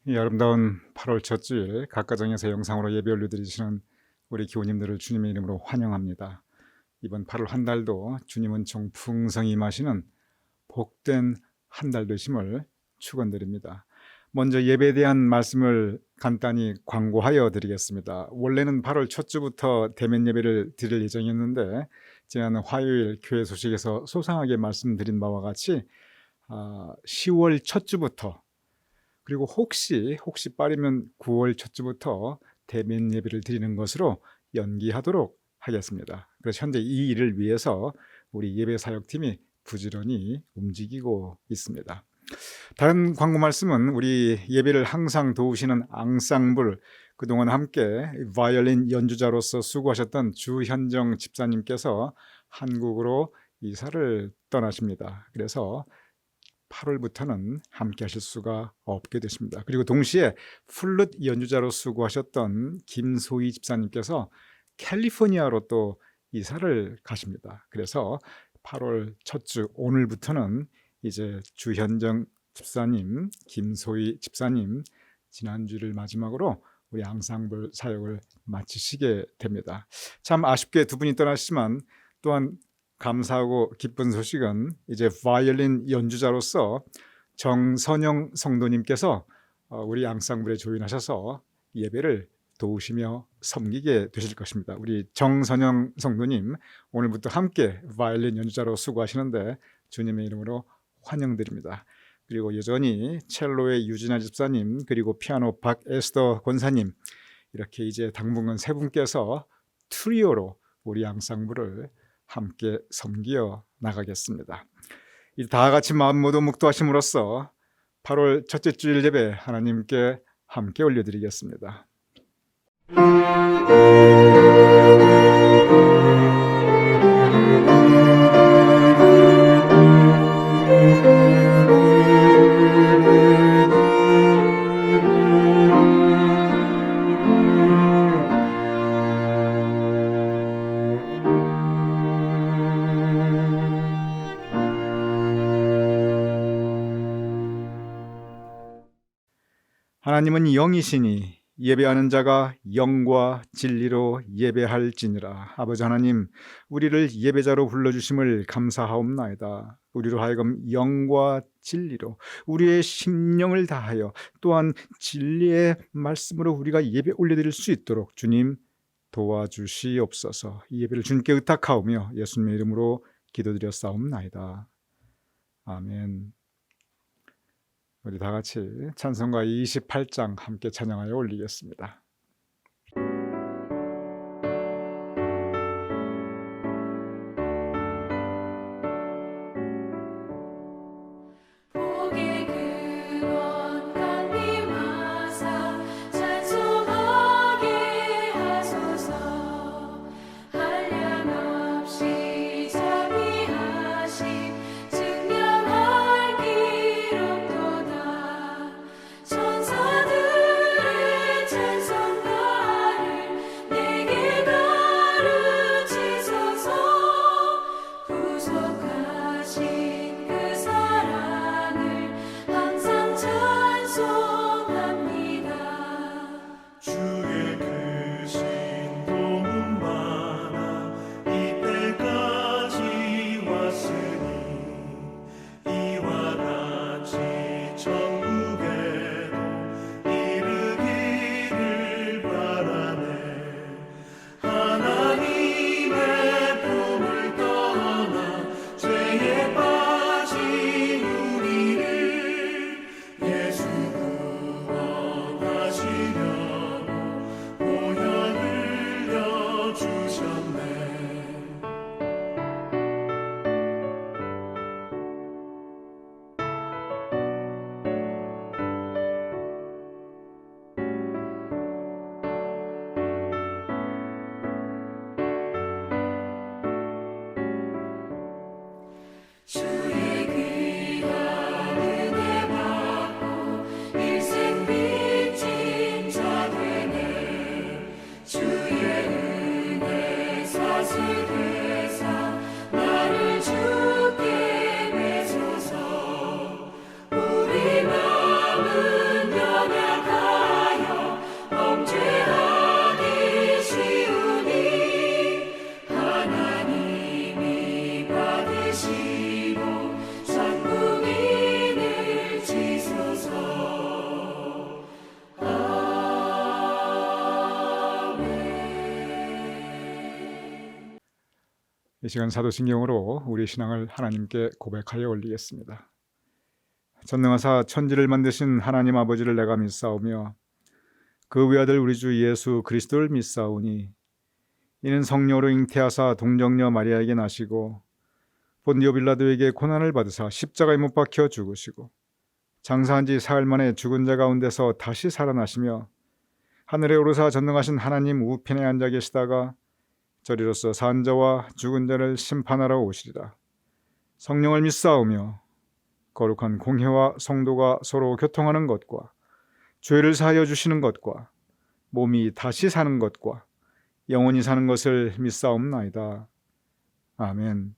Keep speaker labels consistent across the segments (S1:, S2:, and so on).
S1: 이 아름다운 8월 첫 주일 각 가정에서 영상으로 예배 올려드리시는 우리 교우님들을 주님의 이름으로 환영합니다. 이번 8월 한 달도 주님은 풍성히 임하시는 복된 한 달 되심을 축원드립니다. 먼저 예배에 대한 말씀을 간단히 광고하여 드리겠습니다. 원래는 8월 첫 주부터 대면 예배를 드릴 예정이었는데 지난 화요일 교회 소식에서 소상하게 말씀드린 바와 같이 10월 첫 주부터, 그리고 혹시 빠르면 9월 첫 주부터 대면 예배를 드리는 것으로 연기하도록 하겠습니다. 그래서 현재 이 일을 위해서 우리 예배 사역팀이 부지런히 움직이고 있습니다. 다른 광고 말씀은 우리 예배를 항상 도우시는 앙상블, 그동안 함께 바이올린 연주자로서 수고하셨던 주현정 집사님께서 한국으로 이사를 떠나십니다. 그래서 8월부터는 함께 하실 수가 없게 되십니다. 그리고 동시에 플룻 연주자로 수고하셨던 김소희 집사님께서 캘리포니아로 또 이사를 가십니다. 그래서 8월 첫 주 오늘부터는 이제 주현정 집사님, 김소희 집사님 지난주를 마지막으로 우리 앙상블 사역을 마치시게 됩니다. 참 아쉽게 두 분이 떠나시지만 또한 감사하고 기쁜 소식은 이제 바이올린 연주자로서 정선영 성도님께서 우리 앙상블에 조인하셔서 예배를 도우시며 섬기게 되실 것입니다. 우리 정선영 성도님 오늘부터 함께 바이올린 연주자로 수고하시는데 주님의 이름으로 환영드립니다. 그리고 여전히 첼로의 유진아 집사님, 그리고 피아노 박에스더 권사님, 이렇게 이제 당분간 세 분께서 트리오로 우리 앙상블을 함께 섬기어 나가겠습니다. 다 같이 마음 모두 묵도하심으로써 8월 첫째 주일 예배 하나님께 함께 올려드리겠습니다. 하나님은 영이시니 예배하는 자가 영과 진리로 예배할지니라. 아버지 하나님, 우리를 예배자로 불러주심을 감사하옵나이다. 우리로 하여금 영과 진리로 우리의 심령을 다하여 또한 진리의 말씀으로 우리가 예배 올려드릴 수 있도록 주님 도와주시옵소서. 이 예배를 주님께 의탁하오며 예수님의 이름으로 기도드렸사옵나이다. 아멘. 우리 다 같이 찬송가 28장 함께 찬양하여 올리겠습니다.
S2: 천사들의 찬송
S1: 이 시간 사도신경으로 우리 신앙을 하나님께 고백하여 올리겠습니다. 전능하사 천지를 만드신 하나님 아버지를 내가 믿사오며 그 외아들 우리 주 예수 그리스도를 믿사오니 이는 성령으로 잉태하사 동정녀 마리아에게 나시고 본디오 빌라도에게 고난을 받으사 십자가에 못 박혀 죽으시고 장사한 지 사흘 만에 죽은 자 가운데서 다시 살아나시며 하늘에 오르사 전능하신 하나님 우편에 앉아 계시다가 저리로서 산 자와 죽은 자를 심판하러 오시리라. 성령을 믿사오며 거룩한 공회와 성도가 서로 교통하는 것과 죄를 사하여 주시는 것과 몸이 다시 사는 것과 영원히 사는 것을 믿사옵나이다. 아멘.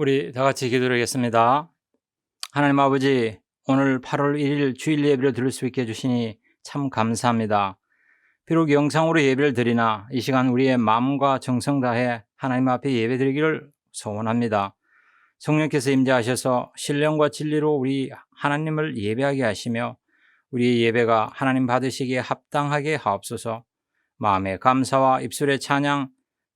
S2: 우리 다 같이 기도드리겠습니다. 하나님 아버지, 오늘 8월 1일 주일 예배를 드릴 수 있게 해주시니 참 감사합니다. 비록 영상으로 예배를 드리나 이 시간 우리의 마음과 정성 다해 하나님 앞에 예배 드리기를 소원합니다. 성령께서 임재하셔서 신령과 진리로 우리 하나님을 예배하게 하시며 우리의 예배가 하나님 받으시기에 합당하게 하옵소서. 마음의 감사와 입술의 찬양,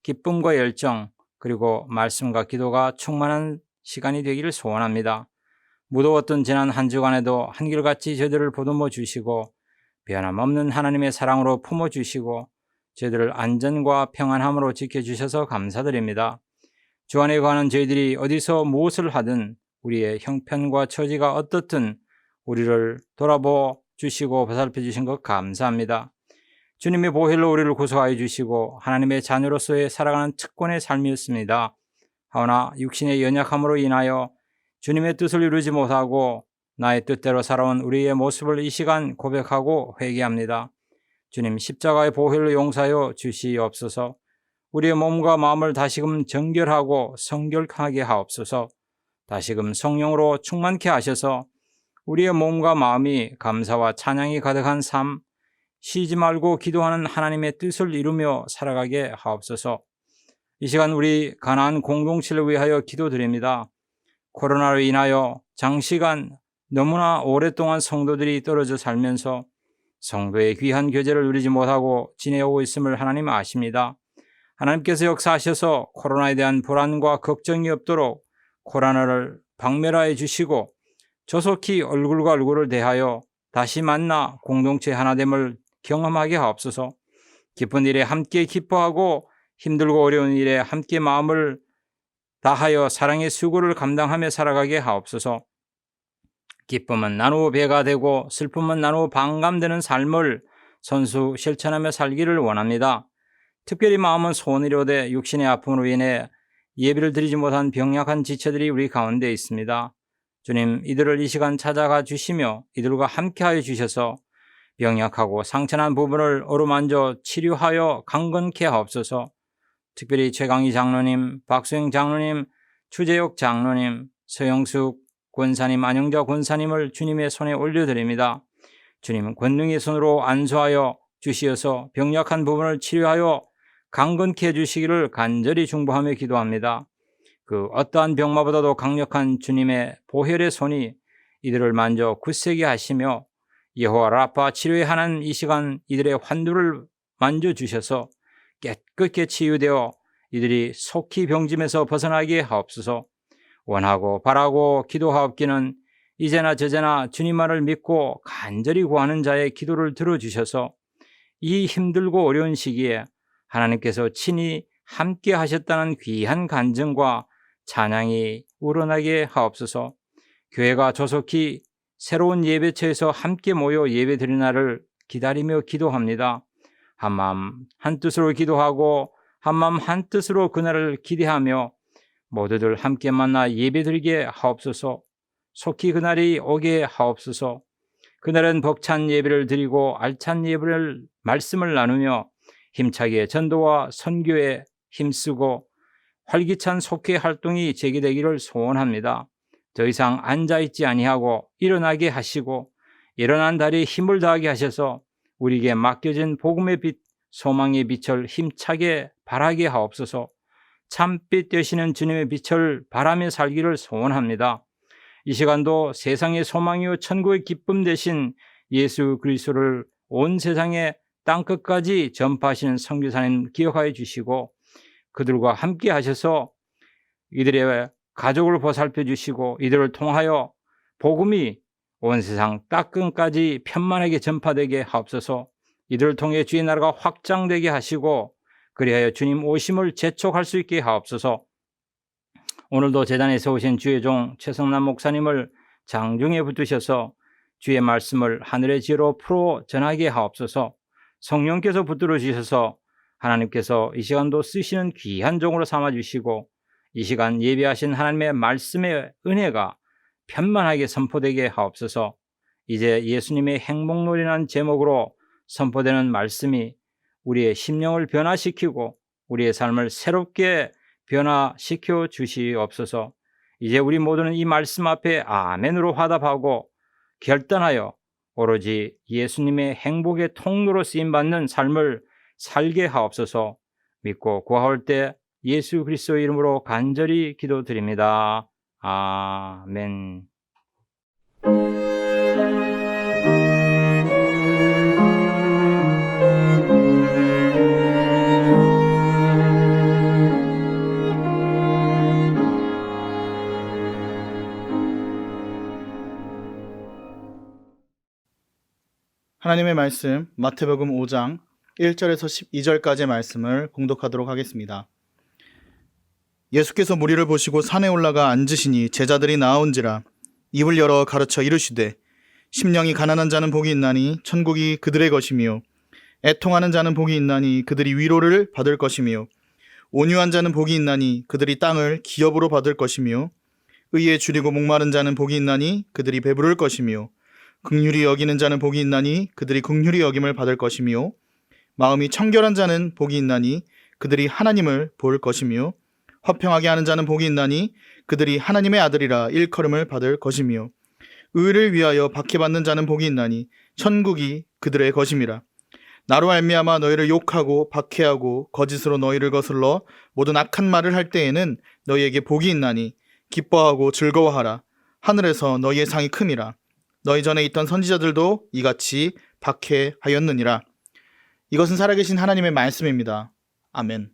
S2: 기쁨과 열정, 그리고 말씀과 기도가 충만한 시간이 되기를 소원합니다. 무더웠던 지난 한 주간에도 한결같이 저희들을 보듬어 주시고 변함없는 하나님의 사랑으로 품어주시고 저희들을 안전과 평안함으로 지켜주셔서 감사드립니다. 주 안에 거하는 저희들이 어디서 무엇을 하든 우리의 형편과 처지가 어떻든 우리를 돌아보아 주시고 보살펴 주신 것 감사합니다. 주님의 보혈로 우리를 구속하여 주시고 하나님의 자녀로서의 살아가는 특권의 삶이었습니다. 하오나 육신의 연약함으로 인하여 주님의 뜻을 이루지 못하고 나의 뜻대로 살아온 우리의 모습을 이 시간 고백하고 회개합니다. 주님, 십자가의 보혈로 용서하여 주시옵소서. 우리의 몸과 마음을 다시금 정결하고 성결하게 하옵소서. 다시금 성령으로 충만케 하셔서 우리의 몸과 마음이 감사와 찬양이 가득한 삶, 쉬지 말고 기도하는 하나님의 뜻을 이루며 살아가게 하옵소서. 이 시간 우리 가나안 공동체를 위하여 기도드립니다. 코로나로 인하여 장시간 너무나 오랫동안 성도들이 떨어져 살면서 성도의 귀한 교제를 누리지 못하고 지내오고 있음을 하나님 아십니다. 하나님께서 역사하셔서 코로나에 대한 불안과 걱정이 없도록 코로나를 박멸하여 주시고 조속히 얼굴과 얼굴을 대하여 다시 만나 공동체 하나됨을 경험하게 하옵소서. 기쁜 일에 함께 기뻐하고 힘들고 어려운 일에 함께 마음을 다하여 사랑의 수고를 감당하며 살아가게 하옵소서. 기쁨은 나누어 배가 되고 슬픔은 나누어 반감되는 삶을 선수 실천하며 살기를 원합니다. 특별히 마음은 소원이로되 육신의 아픔으로 인해 예배를 드리지 못한 병약한 지체들이 우리 가운데 있습니다. 주님, 이들을 이 시간 찾아가 주시며 이들과 함께하여 주셔서 병약하고 상처난 부분을 어루만져 치료하여 강건케 하옵소서. 특별히 최강희 장로님, 박수영 장로님, 추재혁 장로님, 서영숙 권사님, 안영자 권사님을 주님의 손에 올려드립니다. 주님, 권능의 손으로 안수하여 주시어서 병약한 부분을 치료하여 강건케 해주시기를 간절히 중보하며 기도합니다. 그 어떠한 병마보다도 강력한 주님의 보혈의 손이 이들을 만져 굳세게 하시며 여호와 라파 치료에 하는 이 시간 이들의 환두를 만져주셔서 깨끗게 치유되어 이들이 속히 병짐에서 벗어나게 하옵소서. 원하고 바라고 기도하옵기는 이제나 저제나 주님만을 믿고 간절히 구하는 자의 기도를 들어주셔서 이 힘들고 어려운 시기에 하나님께서 친히 함께 하셨다는 귀한 간증과 찬양이 우러나게 하옵소서. 교회가 조속히 새로운 예배처에서 함께 모여 예배드릴 날을 기다리며 기도합니다. 한마음 한뜻으로 기도하고 한마음 한뜻으로 그날을 기대하며 모두들 함께 만나 예배드리게 하옵소서. 속히 그날이 오게 하옵소서. 그날은 벅찬 예배를 드리고 알찬 예배를 말씀을 나누며 힘차게 전도와 선교에 힘쓰고 활기찬 속회 활동이 재개되기를 소원합니다. 더 이상 앉아있지 아니하고 일어나게 하시고 일어난 다리에 힘을 다하게 하셔서 우리에게 맡겨진 복음의 빛, 소망의 빛을 힘차게 발하게 하옵소서. 참빛 되시는 주님의 빛을 바라며 살기를 소원합니다. 이 시간도 세상의 소망이요 천국의 기쁨 되신 예수 그리스도를 온 세상에 땅끝까지 전파하시는 선교사님 기억하여 주시고 그들과 함께 하셔서 이들의 가족을 보살펴 주시고 이들을 통하여 복음이 온 세상 땅끝까지 편만하게 전파되게 하옵소서. 이들을 통해 주의 나라가 확장되게 하시고 그리하여 주님 오심을 재촉할 수 있게 하옵소서. 오늘도 재단에 세우신 주의 종 최성남 목사님을 장중에 붙드셔서 주의 말씀을 하늘의 지혜로 풀어 전하게 하옵소서. 성령께서 붙들어 주셔서 하나님께서 이 시간도 쓰시는 귀한 종으로 삼아주시고 이 시간 예비하신 하나님의 말씀의 은혜가 편만하게 선포되게 하옵소서. 이제 예수님의 행복놀이라는 제목으로 선포되는 말씀이 우리의 심령을 변화시키고 우리의 삶을 새롭게 변화시켜 주시옵소서. 이제 우리 모두는 이 말씀 앞에 아멘으로 화답하고 결단하여 오로지 예수님의 행복의 통로로 쓰임받는 삶을 살게 하옵소서. 믿고 구하올 때 예수 그리스도의 이름으로 간절히 기도드립니다. 아멘.
S3: 하나님의 말씀 마태복음 5장 1절에서 12절까지의 말씀을 봉독하도록 하겠습니다. 예수께서 무리를 보시고 산에 올라가 앉으시니 제자들이 나아온지라 입을 열어 가르쳐 이르시되 심령이 가난한 자는 복이 있나니 천국이 그들의 것이며 애통하는 자는 복이 있나니 그들이 위로를 받을 것이며 온유한 자는 복이 있나니 그들이 땅을 기업으로 받을 것이며 의에 줄이고 목마른 자는 복이 있나니 그들이 배부를 것이며 긍휼히 여기는 자는 복이 있나니 그들이 긍휼히 여김을 받을 것이며 마음이 청결한 자는 복이 있나니 그들이 하나님을 볼 것이며 화평하게 하는 자는 복이 있나니 그들이 하나님의 아들이라 일컬음을 받을 것이며 의를 위하여 박해받는 자는 복이 있나니 천국이 그들의 것임이라. 나로 말미암아 너희를 욕하고 박해하고 거짓으로 너희를 거슬러 모든 악한 말을 할 때에는 너희에게 복이 있나니 기뻐하고 즐거워하라. 하늘에서 너희의 상이 큼이라. 너희 전에 있던 선지자들도 이같이 박해하였느니라. 이것은 살아계신 하나님의 말씀입니다. 아멘.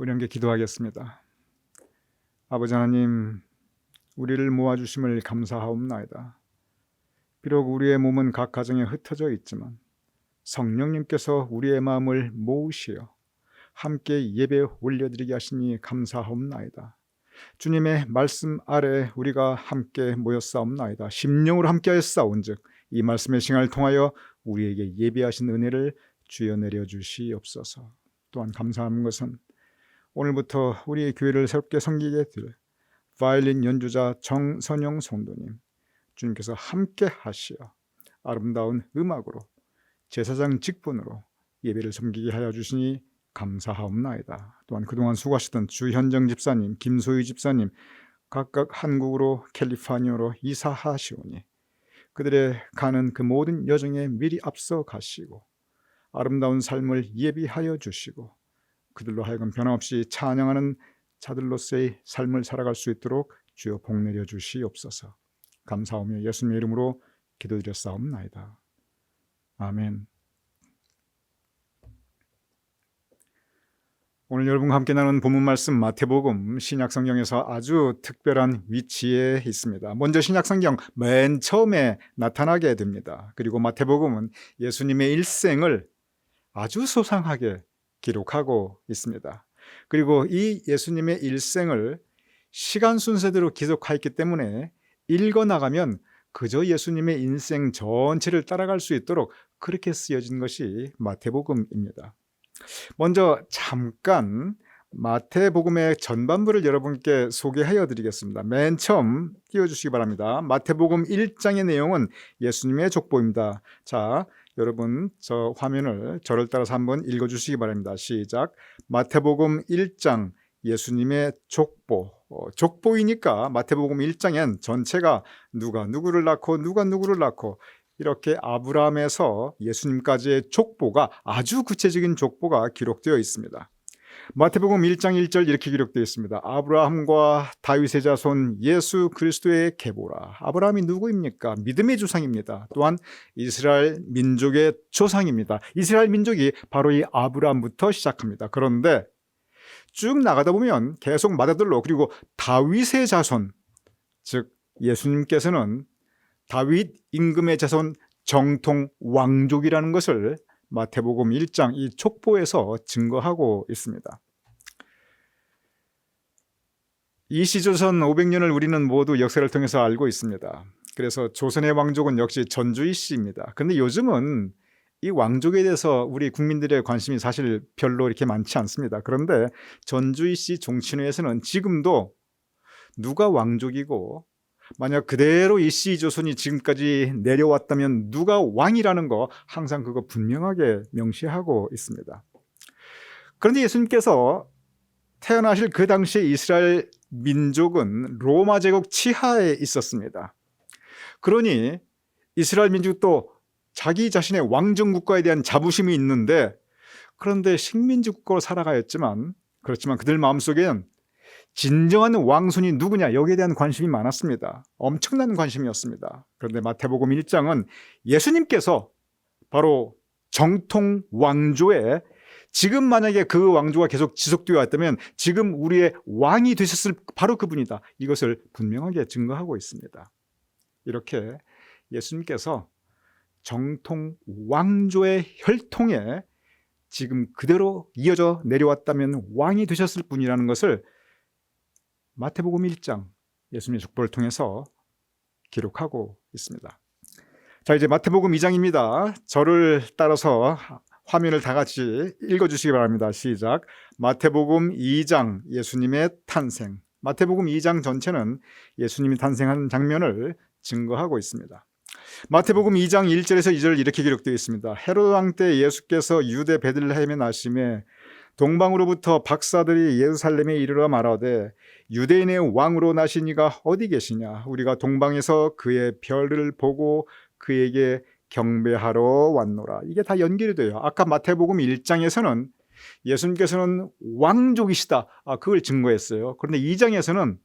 S1: 우리 함께 기도하겠습니다. 아버지 하나님, 우리를 모아주심을 감사하옵나이다. 비록 우리의 몸은 각 가정에 흩어져 있지만 성령님께서 우리의 마음을 모으시어 함께 예배 올려드리게 하시니 감사하옵나이다. 주님의 말씀 아래 우리가 함께 모였사옵나이다. 심령으로 함께하여 싸운즉 이 말씀의 시간을 통하여 우리에게 예비하신 은혜를 주여 내려주시옵소서. 또한 감사한 것은 오늘부터 우리의 교회를 새롭게 섬기게 될 바이올린 연주자 정선영 성도님, 주님께서 함께 하시어 아름다운 음악으로 제사장 직분으로 예배를 섬기게 하여 주시니 감사하옵나이다. 또한 그동안 수고하시던 주현정 집사님, 김소희 집사님 각각 한국으로 캘리포니아로 이사하시오니 그들의 가는 그 모든 여정에 미리 앞서 가시고 아름다운 삶을 예비하여 주시고 그들로 하여금 변함없이 찬양하는 자들로서의 삶을 살아갈 수 있도록 주여 복 내려 주시옵소서. 감사하며 예수님의 이름으로 기도드렸사옵나이다. 아멘. 오늘 여러분과 함께 나눈 본문 말씀 마태복음 신약성경에서 아주 특별한 위치에 있습니다. 먼저 신약성경 맨 처음에 나타나게 됩니다. 그리고 마태복음은 예수님의 일생을 아주 소상하게 기록하고 있습니다. 그리고 이 예수님의 일생을 시간 순서대로 기록하였기 때문에 읽어나가면 그저 예수님의 인생 전체를 따라갈 수 있도록 그렇게 쓰여진 것이 마태복음입니다. 먼저 잠깐 마태복음의 전반부를 여러분께 소개하여 드리겠습니다. 맨 처음 띄워주시기 바랍니다. 마태복음 1장의 내용은 예수님의 족보입니다. 자, 여러분 저 화면을 저를 따라서 한번 읽어주시기 바랍니다. 시작. 마태복음 1장 예수님의 족보. 족보이니까 마태복음 1장엔 전체가 누가 누구를 낳고 누가 누구를 낳고 이렇게 아브라함에서 예수님까지의 족보가 아주 구체적인 족보가 기록되어 있습니다. 마태복음 1장 1절 이렇게 기록되어 있습니다. 아브라함과 다윗의 자손 예수 그리스도의 계보라. 아브라함이 누구입니까? 믿음의 조상입니다. 또한 이스라엘 민족의 조상입니다. 이스라엘 민족이 바로 이 아브라함부터 시작합니다. 그런데 쭉 나가다 보면 계속 맏아들로 그리고 다윗의 자손, 즉 예수님께서는 다윗 임금의 자손 정통 왕족이라는 것을 마태복음 1장 이 족보에서 증거하고 있습니다. 이 시조선 500년을 우리는 모두 역사를 통해서 알고 있습니다. 그래서 조선의 왕족은 역시 전주이 씨입니다. 그런데 요즘은 이 왕족에 대해서 우리 국민들의 관심이 사실 별로 이렇게 많지 않습니다. 그런데 전주이 씨 종친회에서는 지금도 누가 왕족이고 만약 그대로 이씨 조선이 지금까지 내려왔다면 누가 왕이라는 거 항상 그거 분명하게 명시하고 있습니다. 그런데 예수님께서 태어나실 그 당시에 이스라엘 민족은 로마 제국 치하에 있었습니다. 그러니 이스라엘 민족도 자기 자신의 왕정 국가에 대한 자부심이 있는데 그런데 식민지 국가로 살아가였지만 그렇지만 그들 마음속엔 진정한 왕손이 누구냐 여기에 대한 관심이 많았습니다. 엄청난 관심이었습니다. 그런데 마태복음 1장은 예수님께서 바로 정통 왕조에 지금 만약에 그 왕조가 계속 지속되어 왔다면 지금 우리의 왕이 되셨을 바로 그분이다. 이것을 분명하게 증거하고 있습니다. 이렇게 예수님께서 정통 왕조의 혈통에 지금 그대로 이어져 내려왔다면 왕이 되셨을 분이라는 것을 마태복음 1장 예수님의 족보를 통해서 기록하고 있습니다. 자, 이제 마태복음 2장입니다. 저를 따라서 화면을 다 같이 읽어주시기 바랍니다. 시작. 마태복음 2장 예수님의 탄생. 마태복음 2장 전체는 예수님이 탄생한 장면을 증거하고 있습니다. 마태복음 2장 1절에서 2절 이렇게 기록되어 있습니다. 헤로드 왕 때 예수께서 유대 베들레헴에 나심에 동방으로부터 박사들이 예루살렘에 이르러 말하되 유대인의 왕으로 나신 이가 어디 계시냐? 우리가 동방에서 그의 별을 보고 그에게 경배하러 왔노라. 이게 다 연결이 돼요. 아까 마태복음 1장에서는 예수님께서는 왕족이시다. 그걸 증거했어요. 그런데 2장에서는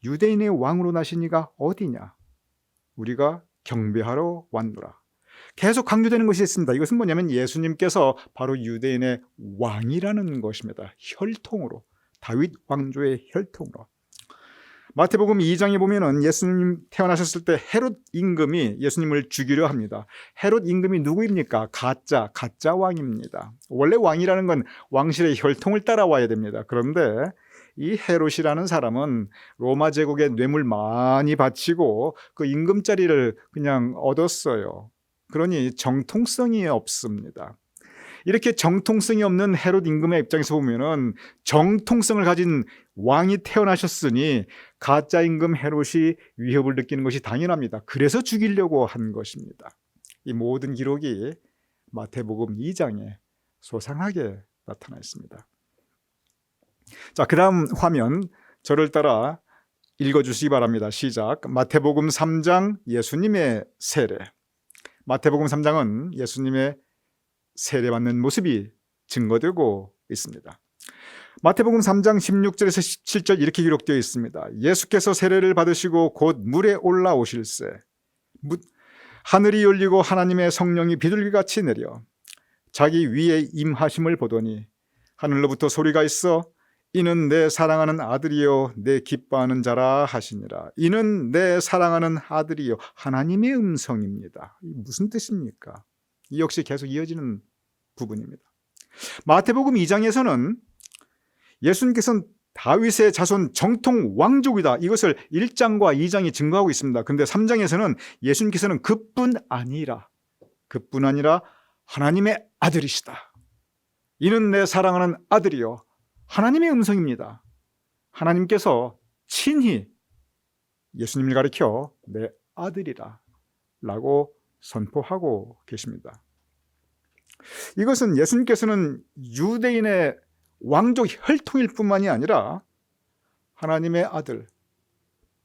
S1: 유대인의 왕으로 나신 이가 어디냐? 우리가 경배하러 왔노라. 계속 강조되는 것이 있습니다. 이것은 뭐냐면 예수님께서 바로 유대인의 왕이라는 것입니다. 혈통으로, 다윗 왕조의 혈통으로. 마태복음 2장에 보면은 예수님 태어나셨을 때 헤롯 임금이 예수님을 죽이려 합니다. 헤롯 임금이 누구입니까? 가짜 왕입니다. 원래 왕이라는 건 왕실의 혈통을 따라와야 됩니다. 그런데 이 헤롯이라는 사람은 로마 제국에 뇌물 많이 바치고 그 임금자리를 그냥 얻었어요. 그러니 정통성이 없습니다. 이렇게 정통성이 없는 헤롯 임금의 입장에서 보면은 정통성을 가진 왕이 태어나셨으니 가짜 임금 헤롯이 위협을 느끼는 것이 당연합니다. 그래서 죽이려고 한 것입니다. 이 모든 기록이 마태복음 2장에 소상하게 나타나 있습니다. 자, 그 다음 화면 저를 따라 읽어주시기 바랍니다. 시작. 마태복음 3장 예수님의 세례. 마태복음 3장은 예수님의 세례받는 모습이 증거되고 있습니다. 마태복음 3장 16절에서 17절 이렇게 기록되어 있습니다. 예수께서 세례를 받으시고 곧 물에 올라오실세 하늘이 열리고 하나님의 성령이 비둘기같이 내려 자기 위에 임하심을 보더니 하늘로부터 소리가 있어 이는 내 사랑하는 아들이요 내 기뻐하는 자라 하시니라. 이는 내 사랑하는 아들이요. 하나님의 음성입니다. 무슨 뜻입니까? 이 역시 계속 이어지는 부분입니다. 마태복음 2장에서는 예수님께서는 다윗의 자손 정통 왕족이다, 이것을 1장과 2장이 증거하고 있습니다. 그런데 3장에서는 예수님께서는 그뿐 아니라 하나님의 아들이시다. 이는 내 사랑하는 아들이요. 하나님의 음성입니다. 하나님께서 친히 예수님을 가리켜 내 아들이라 라고 선포하고 계십니다. 이것은 예수님께서는 유대인의 왕족 혈통일 뿐만이 아니라 하나님의 아들,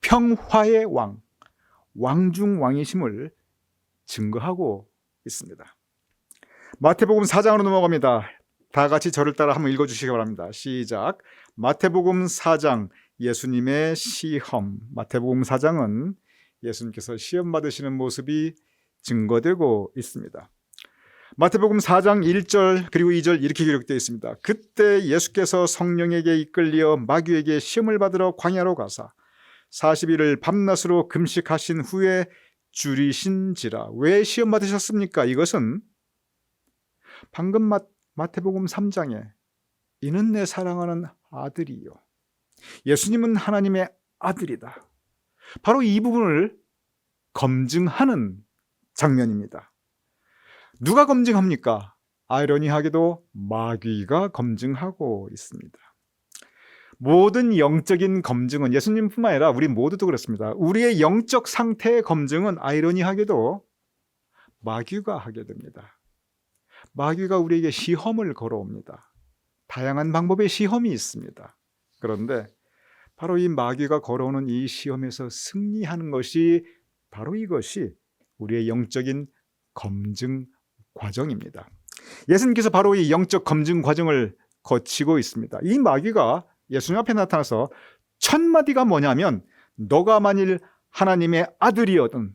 S1: 평화의 왕, 왕중 왕이심을 증거하고 있습니다. 마태복음 4장으로 넘어갑니다. 다 같이 저를 따라 한번 읽어주시기 바랍니다. 시작. 마태복음 4장, 예수님의 시험. 마태복음 4장은 예수님께서 시험 받으시는 모습이 증거되고 있습니다. 마태복음 4장 1절 그리고 2절 이렇게 기록되어 있습니다. 그때 예수께서 성령에게 이끌려 마귀에게 시험을 받으러 광야로 가사 40일을 밤낮으로 금식하신 후에 줄이신지라. 왜 시험 받으셨습니까? 이것은 방금 마태복음 3장에 이는 내 사랑하는 아들이요. 예수님은 하나님의 아들이다. 바로 이 부분을 검증하는 장면입니다. 누가 검증합니까? 아이러니하게도 마귀가 검증하고 있습니다. 모든 영적인 검증은 예수님뿐만 아니라 우리 모두도 그렇습니다. 우리의 영적 상태의 검증은 아이러니하게도 마귀가 하게 됩니다. 마귀가 우리에게 시험을 걸어옵니다. 다양한 방법의 시험이 있습니다. 그런데 바로 이 마귀가 걸어오는 이 시험에서 승리하는 것이 바로 이것이 우리의 영적인 검증 과정입니다. 예수님께서 바로 이 영적 검증 과정을 거치고 있습니다. 이 마귀가 예수님 앞에 나타나서 첫 마디가 뭐냐면 너가 만일 하나님의 아들이거든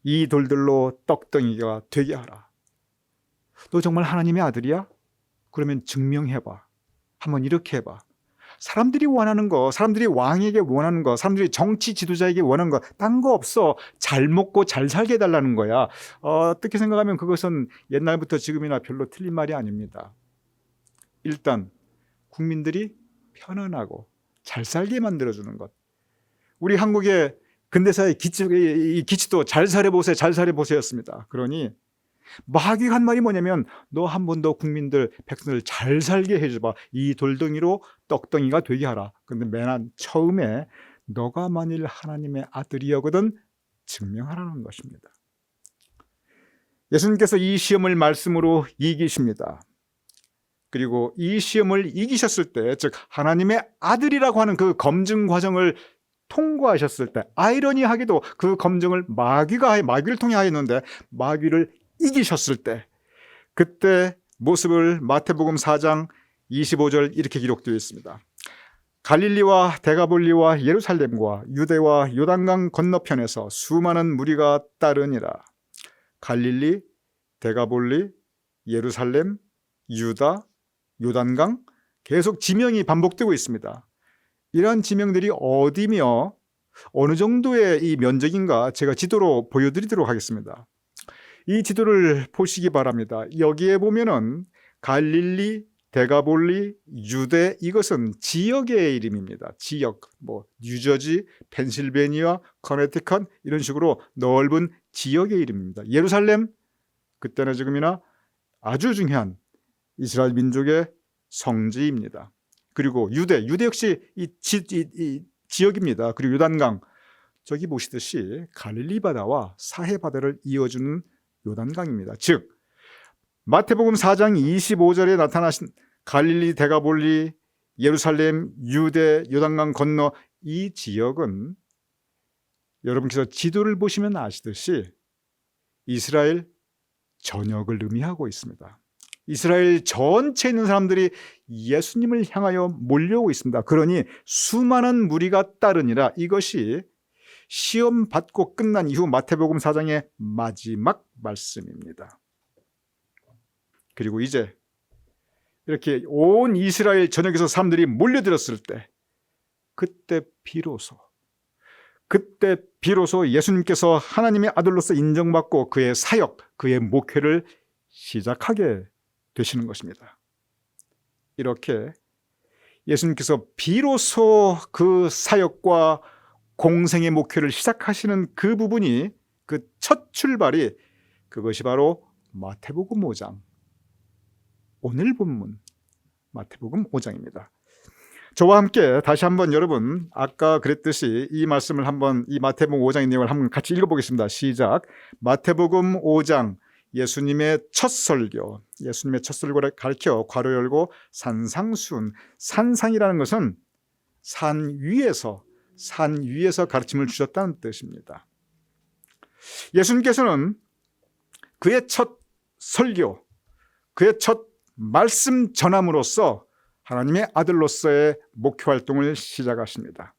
S1: 이 돌들로 떡덩이가 되게 하라. 너 정말 하나님의 아들이야? 그러면 증명해봐. 한번 이렇게 해봐. 사람들이 원하는 거, 사람들이 왕에게 원하는 거, 사람들이 정치 지도자에게 원하는 거, 딴 거 없어. 잘 먹고 잘 살게 해달라는 거야. 어떻게 생각하면 그것은 옛날부터 지금이나 별로 틀린 말이 아닙니다. 일단 국민들이 편안하고 잘 살게 만들어주는 것. 우리 한국의 근대사의 기치도 잘 살아보세요, 잘 살아보세요였습니다. 그러니 마귀가 한 말이 뭐냐면 너 한 번 더 국민들, 백성들 잘 살게 해줘봐. 이 돌덩이로 떡덩이가 되게 하라. 그런데 맨 처음에 너가 만일 하나님의 아들이거든 증명하라는 것입니다. 예수님께서 이 시험을 말씀으로 이기십니다. 그리고 이 시험을 이기셨을 때, 즉 하나님의 아들이라고 하는 그 검증 과정을 통과하셨을 때, 아이러니하게도 그 검증을 마귀를 통해 하였는데 마귀를 이기셨을 때, 그때 모습을 마태복음 4장 25절 이렇게 기록되어 있습니다. 갈릴리와 데가볼리와 예루살렘과 유대와 요단강 건너편에서 수많은 무리가 따르니라. 갈릴리, 데가볼리, 예루살렘, 유다, 요단강, 계속 지명이 반복되고 있습니다. 이러한 지명들이 어디며 어느 정도의 이 면적인가 제가 지도로 보여드리도록 하겠습니다. 이 지도를 보시기 바랍니다. 여기에 보면은 갈릴리, 데가볼리, 유대, 이것은 지역의 이름입니다. 지역, 뉴저지, 펜실베니아, 커네티컷 이런 식으로 넓은 지역의 이름입니다. 예루살렘, 그때나 지금이나 아주 중요한 이스라엘 민족의 성지입니다. 그리고 유대 역시 이 지역입니다. 그리고 요단강, 저기 보시듯이 갈릴리 바다와 사해 바다를 이어주는 요단강입니다. 즉 마태복음 4장 25절에 나타나신 갈릴리, 데가볼리, 예루살렘, 유대, 요단강 건너 이 지역은 여러분께서 지도를 보시면 아시듯이 이스라엘 전역을 의미하고 있습니다. 이스라엘 전체에 있는 사람들이 예수님을 향하여 몰려오고 있습니다. 그러니 수많은 무리가 따르니라. 이것이 시험 받고 끝난 이후 마태복음 4장의 마지막 말씀입니다. 그리고 이제 이렇게 온 이스라엘 전역에서 사람들이 몰려들었을 때 그때 비로소 예수님께서 하나님의 아들로서 인정받고 그의 사역, 그의 목회를 시작하게 되시는 것입니다. 이렇게 예수님께서 비로소 그 사역과 공생의 목회를 시작하시는 그 부분이, 그 첫 출발이, 그것이 바로 마태복음 5장, 오늘 본문 마태복음 5장입니다. 저와 함께 다시 한번 여러분 아까 그랬듯이 이 말씀을 한번, 이 마태복음 5장의 내용을 한번 같이 읽어보겠습니다. 시작. 마태복음 5장, 예수님의 첫 설교를 가리켜 괄호 열고 산상순, 산상이라는 것은 산 위에서 가르침을 주셨다는 뜻입니다. 예수님께서는 그의 첫 설교, 그의 첫 말씀 전함으로써 하나님의 아들로서의 목회 활동을 시작하십니다.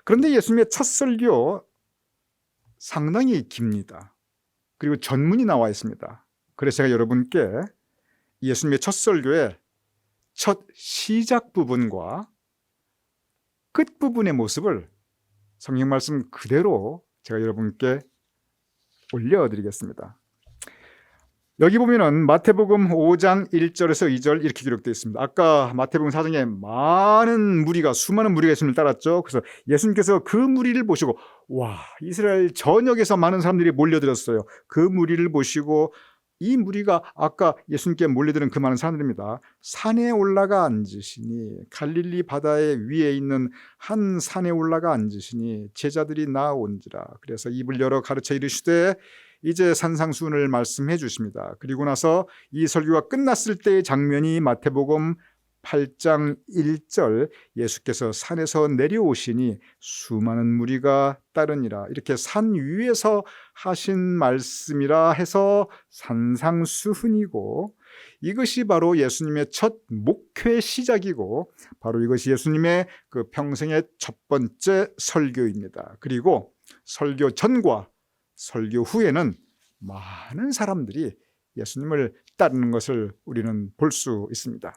S1: 그런데 예수님의 첫 설교 상당히 깁니다. 그리고 전문이 나와 있습니다. 그래서 제가 여러분께 예수님의 첫 설교의 첫 시작 부분과 끝 부분의 모습을 성경 말씀 그대로 제가 여러분께 올려드리겠습니다. 여기 보면은 마태복음 5장 1절에서 2절 이렇게 기록되어 있습니다. 아까 마태복음 4장에 수많은 무리가 예수님을 따랐죠. 그래서 예수님께서 그 무리를 보시고, 와, 이스라엘 전역에서 많은 사람들이 몰려들었어요. 그 무리를 보시고, 이 무리가 아까 예수님께 몰려드는 그 많은 사람들입니다. 산에 올라가 앉으시니, 갈릴리 바다의 위에 있는 한 산에 올라가 앉으시니 제자들이 나온지라. 그래서 입을 열어 가르쳐 이르시되 이제 산상수훈을 말씀해 주십니다. 그리고 나서 이 설교가 끝났을 때의 장면이 마태복음 8장 1절, 예수께서 산에서 내려오시니 수많은 무리가 따르니라. 이렇게 산 위에서 하신 말씀이라 해서 산상수훈이고, 이것이 바로 예수님의 첫 목회 시작이고, 바로 이것이 예수님의 그 평생의 첫 번째 설교입니다. 그리고 설교 전과 설교 후에는 많은 사람들이 예수님을 따르는 것을 우리는 볼 수 있습니다.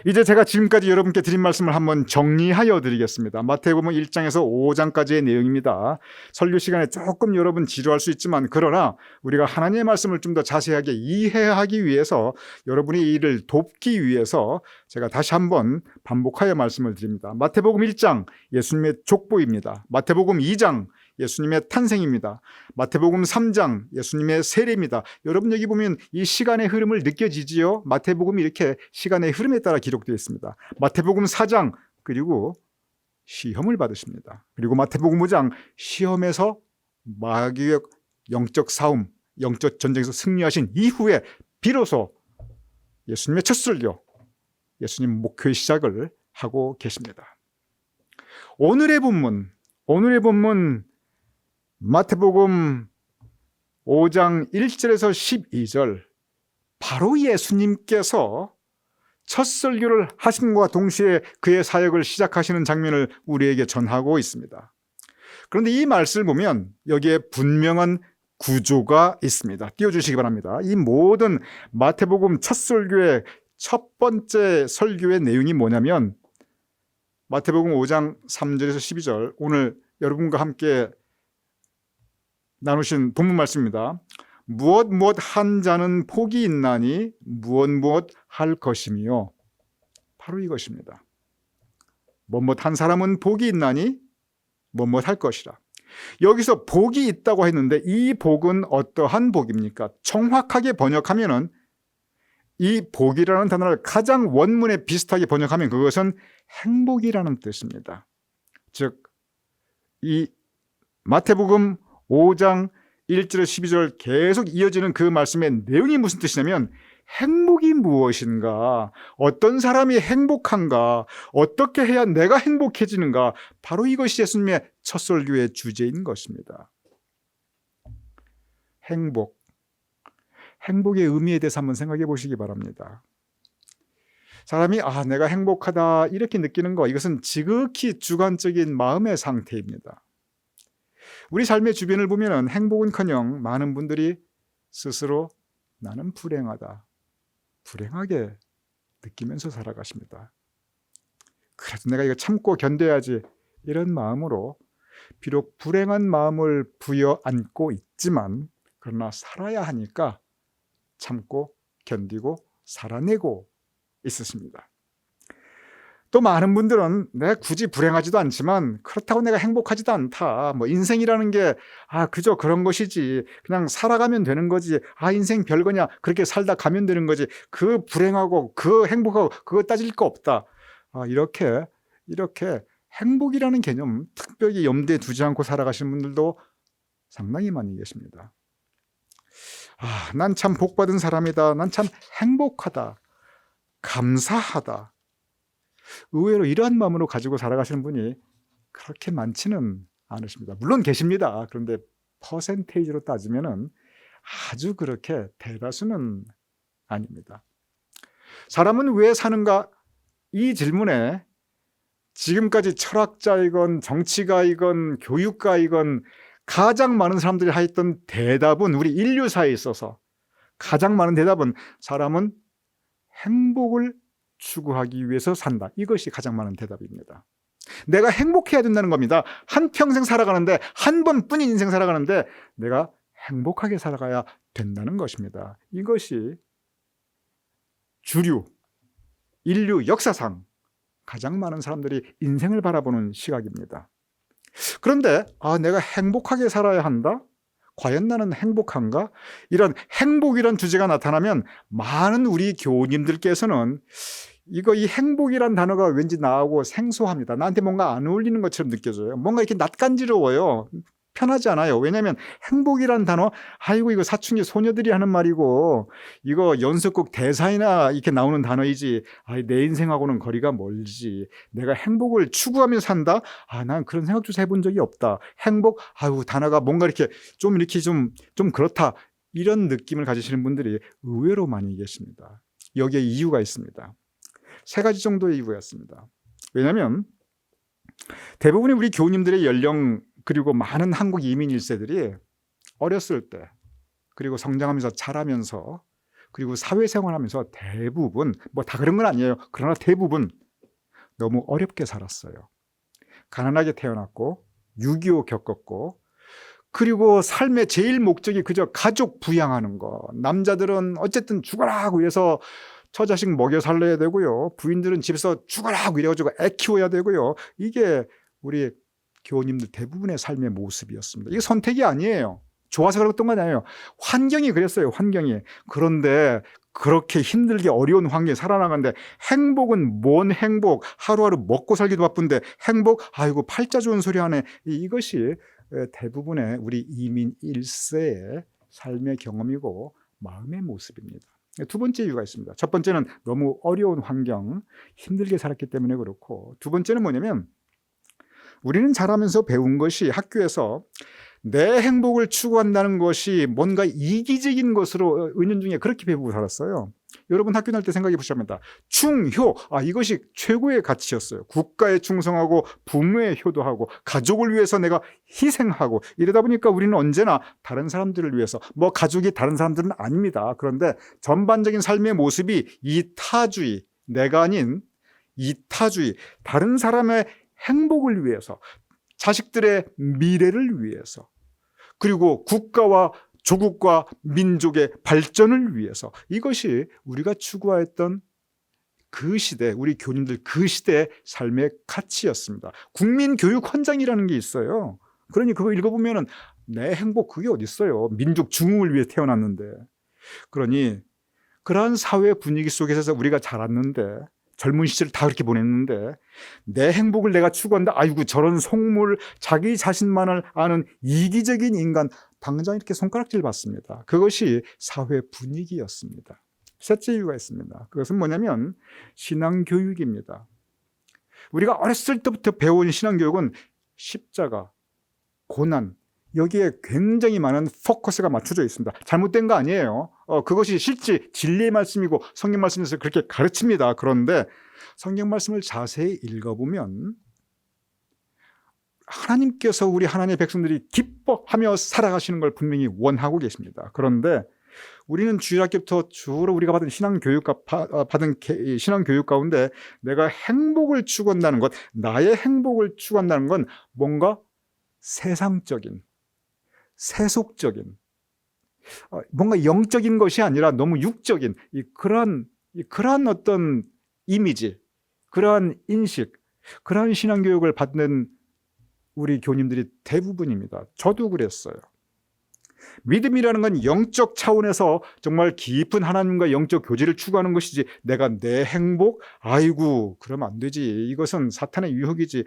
S1: 이제 제가 지금까지 여러분께 드린 말씀을 한번 정리하여 드리겠습니다. 마태복음 1장에서 5장까지의 내용입니다. 설교 시간에 조금 여러분 지루할 수 있지만, 그러나 우리가 하나님의 말씀을 좀 더 자세하게 이해하기 위해서, 여러분이 이 일을 돕기 위해서 제가 다시 한번 반복하여 말씀을 드립니다. 마태복음 1장 예수님의 족보입니다. 마태복음 2장 예수님의 탄생입니다. 마태복음 3장 예수님의 세례입니다. 여러분 여기 보면 이 시간의 흐름을 느껴지지요? 마태복음이 이렇게 시간의 흐름에 따라 기록되어 있습니다. 마태복음 4장, 그리고 시험을 받으십니다. 그리고 마태복음 5장, 시험에서 마귀의 영적 싸움, 영적 전쟁에서 승리하신 이후에 비로소 예수님의 첫 설교, 예수님 목회 시작을 하고 계십니다. 오늘의 본문 마태복음 5장 1절에서 12절, 바로 예수님께서 첫 설교를 하심과 동시에 그의 사역을 시작하시는 장면을 우리에게 전하고 있습니다. 그런데 이 말씀을 보면 여기에 분명한 구조가 있습니다. 띄워주시기 바랍니다. 이 모든 마태복음 첫 설교의 첫 번째 설교의 내용이 뭐냐면, 마태복음 5장 3절에서 12절, 오늘 여러분과 함께 나누신 본문 말씀입니다. 무엇 한 자는 복이 있나니 무엇 할 것이며, 바로 이것입니다. 무엇 한 사람은 복이 있나니 무엇 할 것이라. 여기서 복이 있다고 했는데 이 복은 어떠한 복입니까? 정확하게 번역하면은, 이 복이라는 단어를 가장 원문에 비슷하게 번역하면 그것은 행복이라는 뜻입니다. 즉, 이 마태복음 5장 1절에서 12절 계속 이어지는 그 말씀의 내용이 무슨 뜻이냐면, 행복이 무엇인가, 어떤 사람이 행복한가, 어떻게 해야 내가 행복해지는가, 바로 이것이 예수님의 첫 설교의 주제인 것입니다. 행복의 의미에 대해서 한번 생각해 보시기 바랍니다. 사람이 내가 행복하다 이렇게 느끼는 거, 이것은 지극히 주관적인 마음의 상태입니다. 우리 삶의 주변을 보면 행복은커녕 많은 분들이 스스로 나는 불행하게 느끼면서 살아가십니다. 그래도 내가 이거 참고 견뎌야지 이런 마음으로 비록 불행한 마음을 부여안고 있지만 그러나 살아야 하니까 참고 견디고 살아내고 있으십니다. 또 많은 분들은 내가 굳이 불행하지도 않지만 그렇다고 내가 행복하지도 않다. 뭐 인생이라는 게 그저 그런 것이지. 그냥 살아가면 되는 거지. 인생 별거냐. 그렇게 살다 가면 되는 거지. 그 불행하고 그 행복하고 그거 따질 거 없다. 이렇게 행복이라는 개념 특별히 염두에 두지 않고 살아가시는 분들도 상당히 많이 계십니다. 난 참 복받은 사람이다. 난 참 행복하다. 감사하다. 의외로 이러한 마음으로 가지고 살아가시는 분이 그렇게 많지는 않으십니다. 물론 계십니다. 그런데 퍼센테이지로 따지면은 아주 그렇게 대다수는 아닙니다. 사람은 왜 사는가? 이 질문에 지금까지 철학자이건 정치가이건 교육가이건 가장 많은 사람들이 하였던 대답은 우리 인류사에 있어서 가장 많은 대답은 사람은 행복을 추구하기 위해서 산다. 이것이 가장 많은 대답입니다. 내가 행복해야 된다는 겁니다. 한평생 살아가는데 한 번뿐인 인생 살아가는데 내가 행복하게 살아가야 된다는 것입니다. 이것이 주류 인류 역사상 가장 많은 사람들이 인생을 바라보는 시각입니다. 그런데 내가 행복하게 살아야 한다? 과연 나는 행복한가? 이런 행복이란 주제가 나타나면 많은 우리 교우님들께서는 이 행복이란 단어가 왠지 나하고 생소합니다. 나한테 뭔가 안 어울리는 것처럼 느껴져요. 뭔가 이렇게 낯간지러워요. 편하지 않아요. 왜냐하면 행복이란 단어, 이거 사춘기 소녀들이 하는 말이고 이거 연속극 대사이나 이렇게 나오는 단어이지 내 인생하고는 거리가 멀지. 내가 행복을 추구하면서 산다? 난 그런 생각조차 해본 적이 없다. 행복? 단어가 뭔가 이렇게 좀 그렇다. 이런 느낌을 가지시는 분들이 의외로 많이 계십니다. 여기에 이유가 있습니다. 3가지 정도의 이유가 있습니다. 왜냐하면 대부분의 우리 교우님들의 연령 그리고 많은 한국 이민 1세들이 어렸을 때 그리고 성장하면서 자라면서 그리고 사회생활하면서 대부분 다 그런 건 아니에요. 그러나 대부분 너무 어렵게 살았어요. 가난하게 태어났고 6.25 겪었고 그리고 삶의 제일 목적이 그저 가족 부양하는 거. 남자들은 어쨌든 죽어라 하고 이래서 처자식 먹여 살려야 되고요. 부인들은 집에서 죽어라 하고 이래가지고 애 키워야 되고요. 이게 우리 교우님들 대부분의 삶의 모습이었습니다. 이게 선택이 아니에요. 좋아서 그랬던 건 아니에요. 환경이 그랬어요. 환경이. 그런데 그렇게 힘들게 어려운 환경에 살아나가는데 행복은 뭔 행복? 하루하루 먹고 살기도 바쁜데 행복? 팔자 좋은 소리 하네. 이것이 대부분의 우리 이민 1세의 삶의 경험이고 마음의 모습입니다. 2번째 이유가 있습니다. 첫 번째는 너무 어려운 환경, 힘들게 살았기 때문에 그렇고, 2번째는 뭐냐면 우리는 자라면서 배운 것이 학교에서 내 행복을 추구한다는 것이 뭔가 이기적인 것으로 은연중에 그렇게 배우고 살았어요. 여러분 학교 다닐 때 생각해 보시면 충효, 이것이 최고의 가치였어요. 국가에 충성하고 부모에 효도하고 가족을 위해서 내가 희생하고 이러다 보니까 우리는 언제나 다른 사람들을 위해서 가족이 다른 사람들은 아닙니다. 그런데 전반적인 삶의 모습이 이타주의, 내가 아닌 이타주의, 다른 사람의 행복을 위해서, 자식들의 미래를 위해서, 그리고 국가와 조국과 민족의 발전을 위해서, 이것이 우리가 추구했던 그 시대, 우리 교님들 그 시대의 삶의 가치였습니다. 국민교육헌장이라는 게 있어요. 그러니 그거 읽어보면 내 행복 그게 어디 있어요. 민족 중흥을 위해 태어났는데. 그러니 그러한 사회 분위기 속에서 우리가 자랐는데, 젊은 시절을 다 그렇게 보냈는데 내 행복을 내가 추구한다. 저런 속물, 자기 자신만을 아는 이기적인 인간, 당장 이렇게 손가락질 받습니다. 그것이 사회 분위기였습니다. 셋째 이유가 있습니다. 그것은 뭐냐면 신앙교육입니다. 우리가 어렸을 때부터 배운 신앙교육은 십자가, 고난, 여기에 굉장히 많은 포커스가 맞춰져 있습니다. 잘못된 거 아니에요. 그것이 실제 진리의 말씀이고 성경 말씀에서 그렇게 가르칩니다. 그런데 성경 말씀을 자세히 읽어보면 하나님께서 우리 하나님의 백성들이 기뻐하며 살아가시는 걸 분명히 원하고 계십니다. 그런데 우리는 주일학교부터 주로 우리가 받은 신앙 교육 가운데 내가 행복을 추구한다는 것, 나의 행복을 추구한다는 건 뭔가 세상적인, 세속적인, 뭔가 영적인 것이 아니라 너무 육적인 그러한 어떤 이미지, 그러한 인식, 그러한 신앙 교육을 받는 우리 교님들이 대부분입니다. 저도 그랬어요. 믿음이라는 건 영적 차원에서 정말 깊은 하나님과 영적 교제를 추구하는 것이지, 내가 내 행복, 아이고 그러면 안 되지, 이것은 사탄의 유혹이지,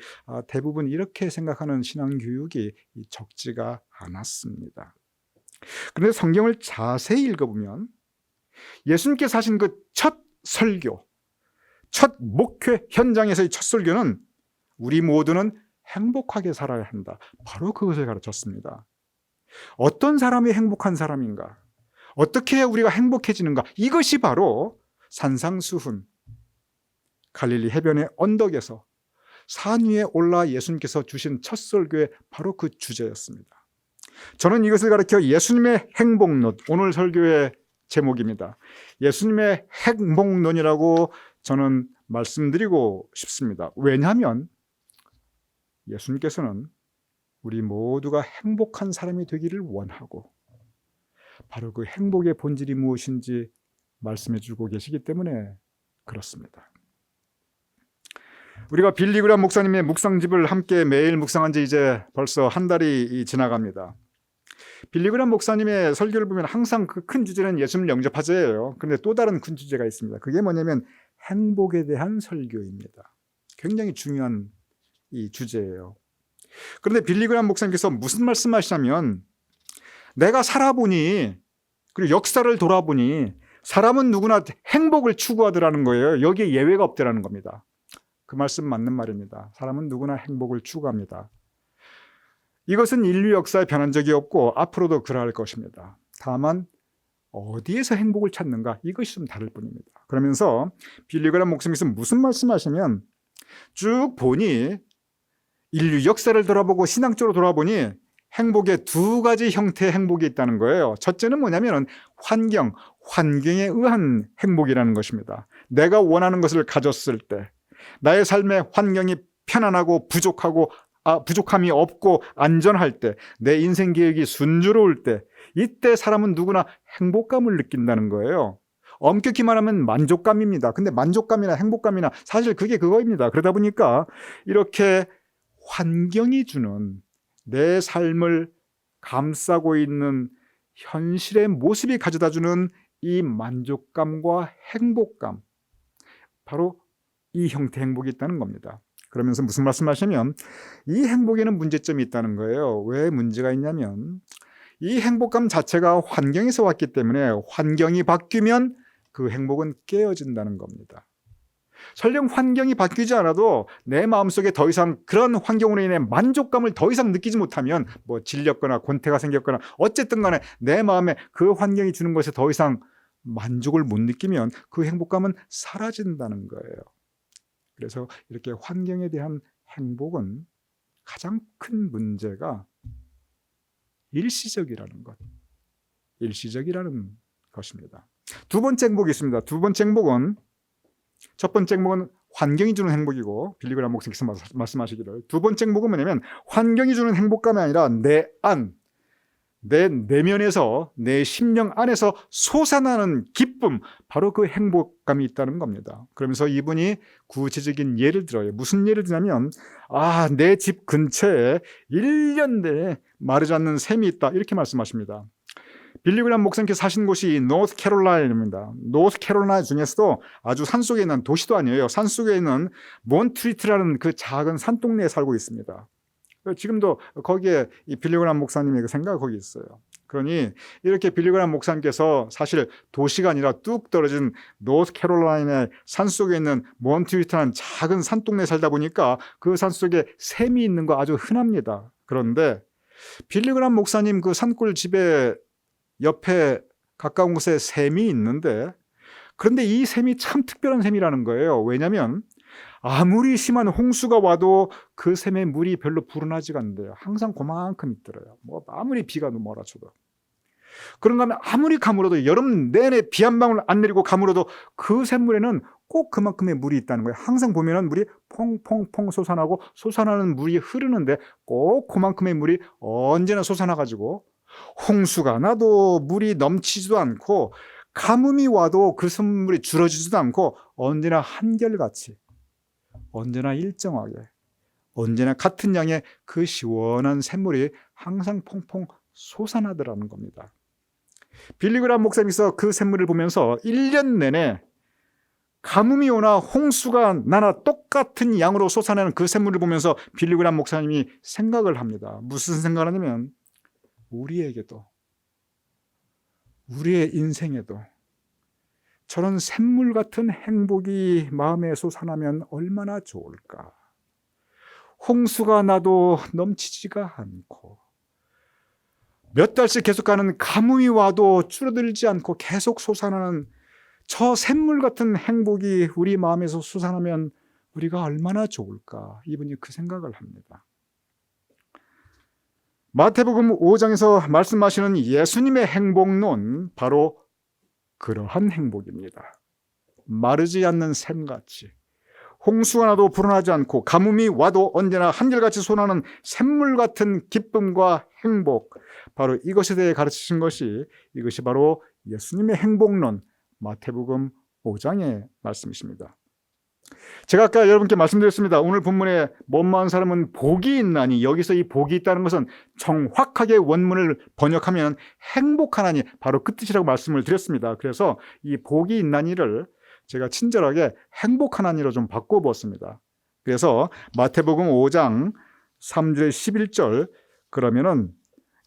S1: 대부분 이렇게 생각하는 신앙교육이 적지가 않았습니다. 그런데 성경을 자세히 읽어보면 예수님께서 하신 그 첫 설교, 첫 목회 현장에서의 첫 설교는 우리 모두는 행복하게 살아야 한다, 바로 그것을 가르쳤습니다. 어떤 사람이 행복한 사람인가, 어떻게 해야 우리가 행복해지는가, 이것이 바로 산상수훈, 갈릴리 해변의 언덕에서 산 위에 올라 예수님께서 주신 첫 설교의 바로 그 주제였습니다. 저는 이것을 가리켜 예수님의 행복론, 오늘 설교의 제목입니다. 예수님의 행복론이라고 저는 말씀드리고 싶습니다. 왜냐하면 예수님께서는 우리 모두가 행복한 사람이 되기를 원하고, 바로 그 행복의 본질이 무엇인지 말씀해 주고 계시기 때문에 그렇습니다. 우리가 빌리 그레이엄 목사님의 묵상집을 함께 매일 묵상한 지 이제 벌써 한 달이 지나갑니다. 빌리 그레이엄 목사님의 설교를 보면 항상 그 큰 주제는 예수님을 영접하자예요. 그런데 또 다른 큰 주제가 있습니다. 그게 뭐냐면 행복에 대한 설교입니다. 굉장히 중요한 이 주제예요. 그런데 빌리 그레이엄 목사님께서 무슨 말씀하시냐면, 내가 살아보니, 그리고 역사를 돌아보니 사람은 누구나 행복을 추구하더라는 거예요. 여기에 예외가 없더라는 겁니다. 그 말씀 맞는 말입니다. 사람은 누구나 행복을 추구합니다. 이것은 인류 역사에 변한 적이 없고 앞으로도 그러할 것입니다. 다만 어디에서 행복을 찾는가, 이것이 좀 다를 뿐입니다. 그러면서 빌리 그레이엄 목사님께서 무슨 말씀하시면, 쭉 보니 인류 역사를 돌아보고 신앙적으로 돌아보니 행복의 두 가지 형태의 행복이 있다는 거예요. 첫째는 뭐냐면 환경에 의한 행복이라는 것입니다. 내가 원하는 것을 가졌을 때, 나의 삶의 환경이 편안하고 부족함이 없고 안전할 때, 내 인생 계획이 순조로울 때, 이때 사람은 누구나 행복감을 느낀다는 거예요. 엄격히 말하면 만족감입니다. 근데 만족감이나 행복감이나 사실 그게 그거입니다. 그러다 보니까 이렇게 환경이 주는, 내 삶을 감싸고 있는 현실의 모습이 가져다주는 이 만족감과 행복감, 바로 이 형태의 행복이 있다는 겁니다. 그러면서 무슨 말씀하시냐면, 이 행복에는 문제점이 있다는 거예요. 왜 문제가 있냐면, 이 행복감 자체가 환경에서 왔기 때문에 환경이 바뀌면 그 행복은 깨어진다는 겁니다. 설령 환경이 바뀌지 않아도 내 마음속에 더 이상 그런 환경으로 인해 만족감을 더 이상 느끼지 못하면, 뭐 질렸거나 권태가 생겼거나 어쨌든 간에 내 마음에 그 환경이 주는 것에 더 이상 만족을 못 느끼면 그 행복감은 사라진다는 거예요. 그래서 이렇게 환경에 대한 행복은 가장 큰 문제가 일시적이라는 것입니다. 두 번째 행복이 있습니다. 첫 번째 행복은 환경이 주는 행복이고, 빌리 그레이엄 목사님께서 말씀하시기를, 두 번째 행복은 뭐냐면 환경이 주는 행복감이 아니라 내 내면에서, 내 심령 안에서 솟아나는 기쁨, 바로 그 행복감이 있다는 겁니다. 그러면서 이분이 구체적인 예를 들어요. 무슨 예를 드냐면, 내 집 근처에 1년 내에 마르지 않는 샘이 있다, 이렇게 말씀하십니다. 빌리 그레이엄 목사님께서 사신 곳이 노스캐롤라이나입니다. 노스캐롤라이나 중에서도 아주 산속에 있는, 도시도 아니에요, 산속에 있는 몬트리트라는 그 작은 산동네에 살고 있습니다. 지금도 거기에 이 빌리 그레이엄 목사님의 그 생각이 거기 있어요. 그러니 이렇게 빌리 그레이엄 목사님께서 사실 도시가 아니라 뚝 떨어진 노스캐롤라이나의 산속에 있는 몬트리트라는 작은 산동네에 살다 보니까 그 산속에 샘이 있는 거 아주 흔합니다. 그런데 빌리 그레이엄 목사님 그 산골 집에 옆에 가까운 곳에 샘이 있는데, 그런데 이 샘이 참 특별한 샘이라는 거예요. 왜냐하면 아무리 심한 홍수가 와도 그 샘의 물이 별로 불어나지가 않는데요. 항상 그만큼 있더래요. 뭐 아무리 비가 몰아쳐도. 그런가 하면 아무리 가물어도 여름 내내 비 한 방울 안 내리고 가물어도 그 샘물에는 꼭 그만큼의 물이 있다는 거예요. 항상 보면은 물이 퐁퐁퐁 솟아나고 솟아나는 물이 흐르는데 꼭 그만큼의 물이 언제나 솟아나가지고 홍수가 나도 물이 넘치지도 않고 가뭄이 와도 그 샘물이 줄어지지도 않고 언제나 한결같이, 언제나 일정하게, 언제나 같은 양의 그 시원한 샘물이 항상 퐁퐁 솟아나더라는 겁니다. 빌리 그레이엄 목사님께서 그 샘물을 보면서 1년 내내 가뭄이 오나 홍수가 나나 똑같은 양으로 솟아나는 그 샘물을 보면서 빌리 그레이엄 목사님이 생각을 합니다. 무슨 생각을 하냐면 우리에게도, 우리의 인생에도 저런 샘물 같은 행복이 마음에 솟아나면 얼마나 좋을까. 홍수가 나도 넘치지가 않고 몇 달씩 계속 가는 가뭄이 와도 줄어들지 않고 계속 솟아나는 저 샘물 같은 행복이 우리 마음에서 솟아나면 우리가 얼마나 좋을까. 이분이 그 생각을 합니다. 마태복음 5장에서 말씀하시는 예수님의 행복론, 바로 그러한 행복입니다. 마르지 않는 샘같이, 홍수가 나도 불어나지 않고 가뭄이 와도 언제나 한결같이 솟아나는 샘물 같은 기쁨과 행복, 바로 이것에 대해 가르치신 것이, 이것이 바로 예수님의 행복론, 마태복음 5장의 말씀이십니다. 제가 아까 여러분께 말씀드렸습니다. 오늘 본문에 원망한 사람은 복이 있나니, 여기서 이 복이 있다는 것은 정확하게 원문을 번역하면 행복하나니, 바로 그 뜻이라고 말씀을 드렸습니다. 그래서 이 복이 있나니를 제가 친절하게 행복하나니로 좀 바꿔보았습니다. 그래서 마태복음 5장 3절에 11절, 그러면은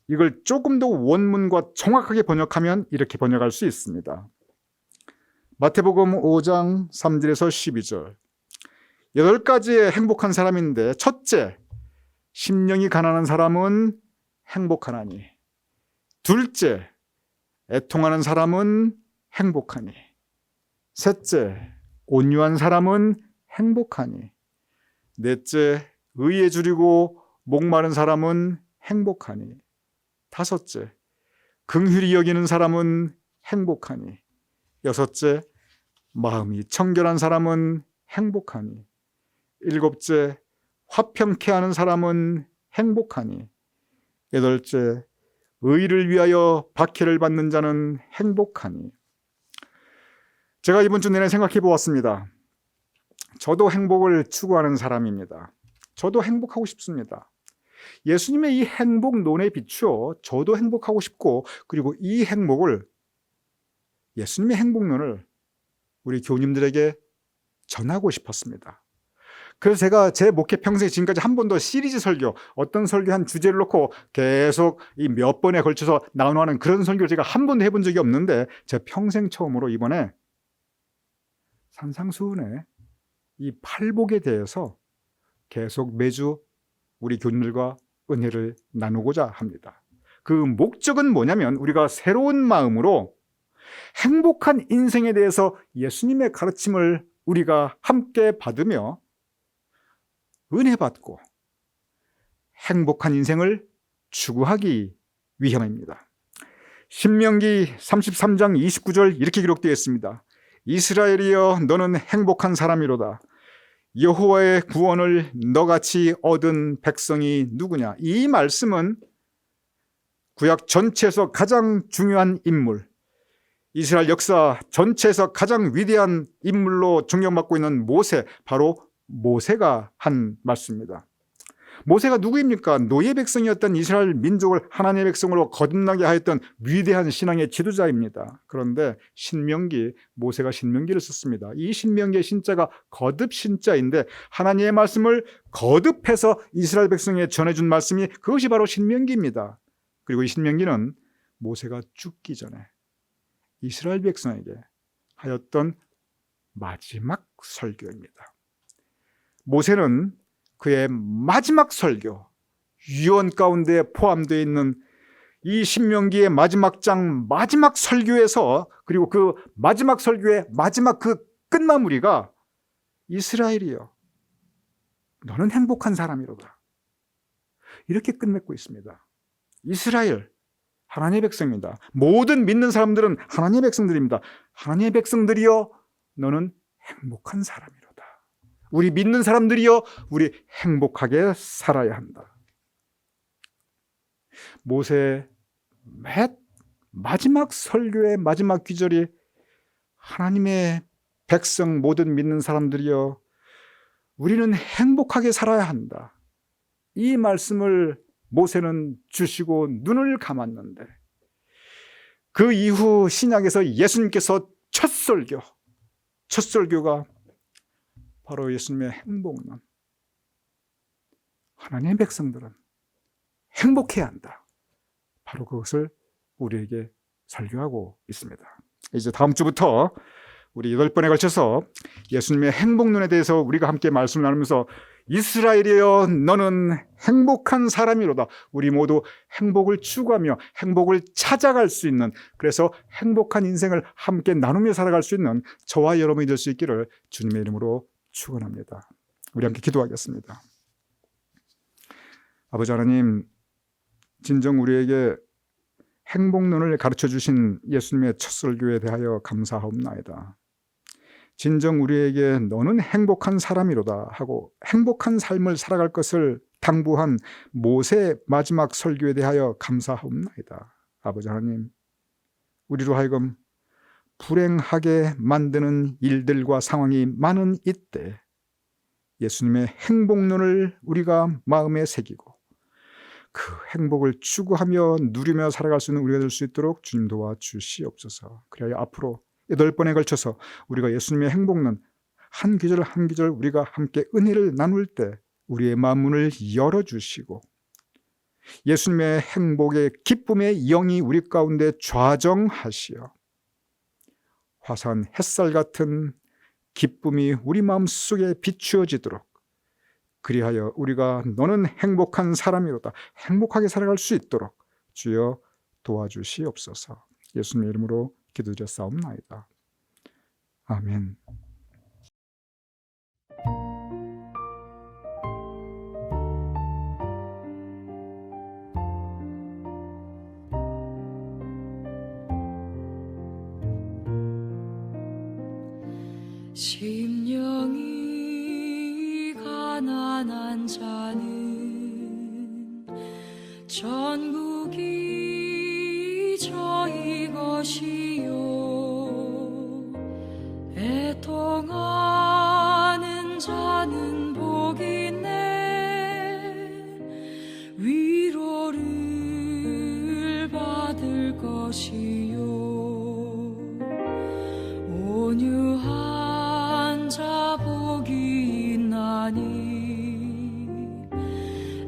S1: 이걸 조금 더 원문과 정확하게 번역하면 이렇게 번역할 수 있습니다. 마태복음 5장 3절에서 12절, 8가지의 행복한 사람인데, 첫째, 심령이 가난한 사람은 행복하나니. 둘째, 애통하는 사람은 행복하니. 셋째, 온유한 사람은 행복하니. 넷째, 의에 줄이고 목마른 사람은 행복하니. 다섯째, 긍휼히 여기는 사람은 행복하니. 여섯째, 마음이 청결한 사람은 행복하니. 일곱째, 화평케 하는 사람은 행복하니. 여덟째, 의를 위하여 박해를 받는 자는 행복하니. 제가 이번 주 내내 생각해 보았습니다. 저도 행복을 추구하는 사람입니다. 저도 행복하고 싶습니다. 예수님의 이 행복론에 비추어 저도 행복하고 싶고, 그리고 이 행복을, 예수님의 행복론을 우리 교우님들에게 전하고 싶었습니다. 그래서 제가 제 목회 평생 지금까지 한 번도 시리즈 설교, 어떤 설교 한 주제를 놓고 계속 이 몇 번에 걸쳐서 나누는 그런 설교를 제가 한 번도 해본 적이 없는데, 제 평생 처음으로 이번에 산상수훈의 이 팔복에 대해서 계속 매주 우리 교우님들과 은혜를 나누고자 합니다. 그 목적은 뭐냐면, 우리가 새로운 마음으로 행복한 인생에 대해서 예수님의 가르침을 우리가 함께 받으며 은혜 받고 행복한 인생을 추구하기 위함입니다. 신명기 33장 29절 이렇게 기록되어 있습니다. 이스라엘이여, 너는 행복한 사람이로다. 여호와의 구원을 너같이 얻은 백성이 누구냐. 이 말씀은 구약 전체에서 가장 중요한 인물, 이스라엘 역사 전체에서 가장 위대한 인물로 존경받고 있는 모세, 바로 모세가 한 말씀입니다. 모세가 누구입니까? 노예 백성이었던 이스라엘 민족을 하나님의 백성으로 거듭나게 하였던 위대한 신앙의 지도자입니다. 그런데 신명기, 모세가 신명기를 썼습니다. 이 신명기의 신자가 거듭 신자인데, 하나님의 말씀을 거듭해서 이스라엘 백성에 전해준 말씀이, 그것이 바로 신명기입니다. 그리고 이 신명기는 모세가 죽기 전에 이스라엘 백성에게 하였던 마지막 설교입니다. 모세는 그의 마지막 설교, 유언 가운데 포함되어 있는 이 신명기의 마지막 장 마지막 설교에서, 그리고 그 마지막 설교의 마지막 그 끝마무리가 이스라엘이여, 너는 행복한 사람이로다, 이렇게 끝맺고 있습니다. 이스라엘, 하나님의 백성입니다. 모든 믿는 사람들은 하나님의 백성들입니다. 하나님의 백성들이여 너는 행복한 사람이로다. 우리 믿는 사람들이여 우리 행복하게 살아야 한다. 모세의 맨 마지막 설교의 마지막 귀절이 하나님의 백성 모든 믿는 사람들이여 우리는 행복하게 살아야 한다. 이 말씀을 모세는 주시고 눈을 감았는데 그 이후 신약에서 예수님께서 첫 설교가 바로 예수님의 행복론. 하나님의 백성들은 행복해야 한다. 바로 그것을 우리에게 설교하고 있습니다. 이제 다음 주부터 우리 8번에 걸쳐서 예수님의 행복론에 대해서 우리가 함께 말씀을 나누면서 이스라엘이여 너는 행복한 사람이로다. 우리 모두 행복을 추구하며 행복을 찾아갈 수 있는, 그래서 행복한 인생을 함께 나누며 살아갈 수 있는 저와 여러분이 될 수 있기를 주님의 이름으로 축원합니다. 우리 함께 기도하겠습니다. 아버지 하나님, 진정 우리에게 행복론을 가르쳐 주신 예수님의 첫 설교에 대하여 감사하옵나이다. 진정 우리에게 너는 행복한 사람이로다 하고 행복한 삶을 살아갈 것을 당부한 모세의 마지막 설교에 대하여 감사하옵나이다. 아버지 하나님, 우리로 하여금 불행하게 만드는 일들과 상황이 많은 이때 예수님의 행복론을 우리가 마음에 새기고 그 행복을 추구하며 누리며 살아갈 수 있는 우리가 될 수 있도록 주님 도와주시옵소서. 그래야 앞으로 8번에 걸쳐서 우리가 예수님의 행복론 한 구절 한 구절 우리가 함께 은혜를 나눌 때 우리의 마음문을 열어주시고 예수님의 행복의 기쁨의 영이 우리 가운데 좌정하시어 화사한 햇살 같은 기쁨이 우리 마음속에 비추어지도록, 그리하여 우리가 너는 행복한 사람이로다 행복하게 살아갈 수 있도록 주여 도와주시옵소서. 예수님의 이름으로 기도드렸사옵나이다. 아멘.
S4: 심령이 가난한 자는 전국이 저희 것이요 애통하는 자는 복이네 위로를 받을 것이요 온유한 자 복이 있나니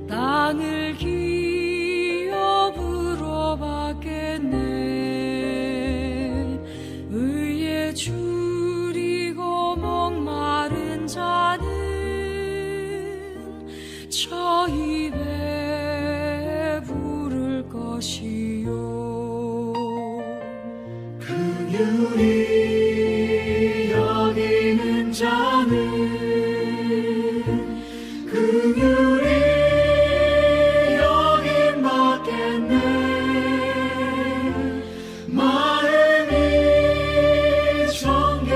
S4: 땅을 기업으로 받겠네 의에 줄이고 목마른 자는 저희 배부를 것이요 긍휼히 여기는 자는 긍휼히 여김 받겠네 마음이 정결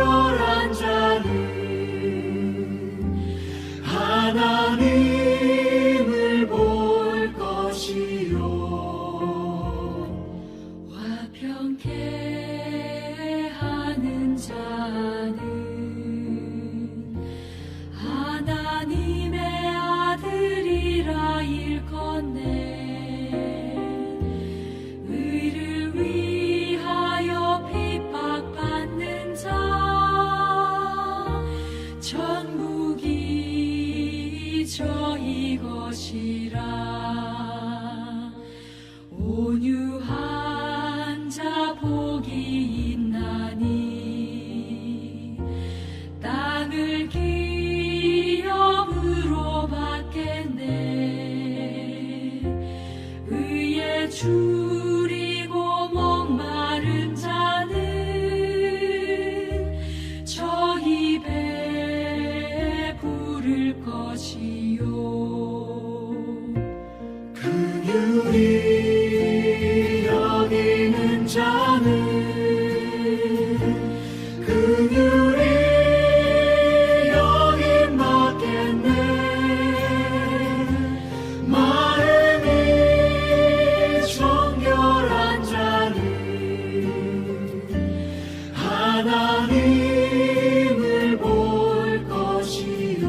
S4: 하나님을 볼 것이요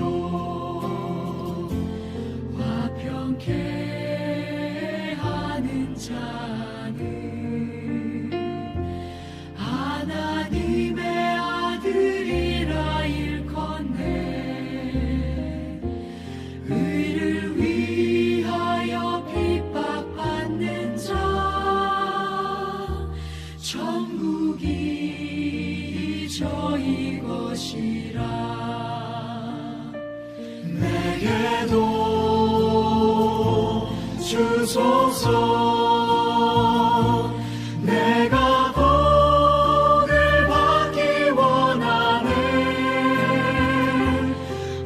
S4: 화평케 하는 자는 하나님의 아들이라 일컫네. 의를 위하여 핍박받는 자 천국이 저희 것이라. 내게도 주소서. 내가 복을 받기 원하네.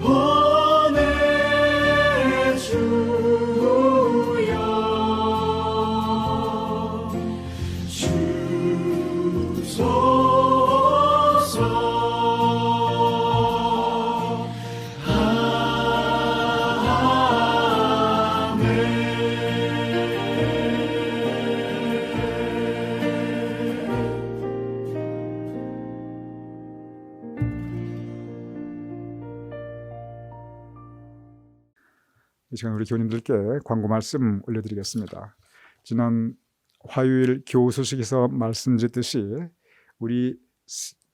S4: 오 내 주여 주소서.
S1: 이 시간 우리 교우님들께 광고 말씀 올려드리겠습니다. 지난 화요일 교우 소식에서 말씀드렸듯이 우리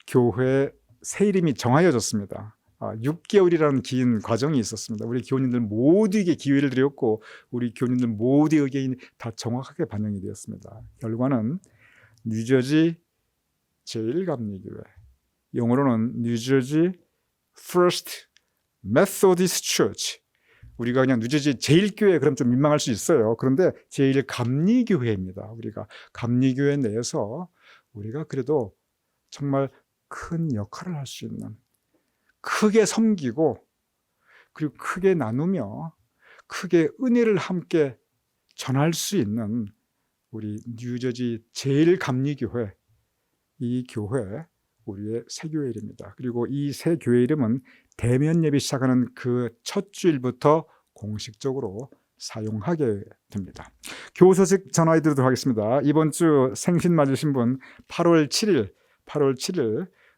S1: 교회 새 이름이 정하여졌습니다. 6개월이라는 긴 과정이 있었습니다. 우리 교우님들 모두에게 기회를 드렸고 우리 교우님들 모두의 의견이 다 정확하게 반영이 되었습니다. 결과는 뉴저지 제1감리교회, 영어로는 뉴저지 First Methodist Church. 우리가 그냥 뉴저지 제1교회 그럼 좀 민망할 수 있어요. 그런데 제1감리교회입니다. 우리가 감리교회 내에서 우리가 그래도 정말 큰 역할을 할 수 있는, 크게 섬기고 그리고 크게 나누며 크게 은혜를 함께 전할 수 있는 우리 뉴저지 제1감리교회, 이 교회 우리의 새 교회 이름입니다. 그리고 이 새 교회 이름은 대면 예배 시작하는 그 첫 주일부터 공식적으로 사용하게 됩니다. 교우 소식 전화해 드리도록 하겠습니다. 이번 주 생신 맞으신 분 8월 7일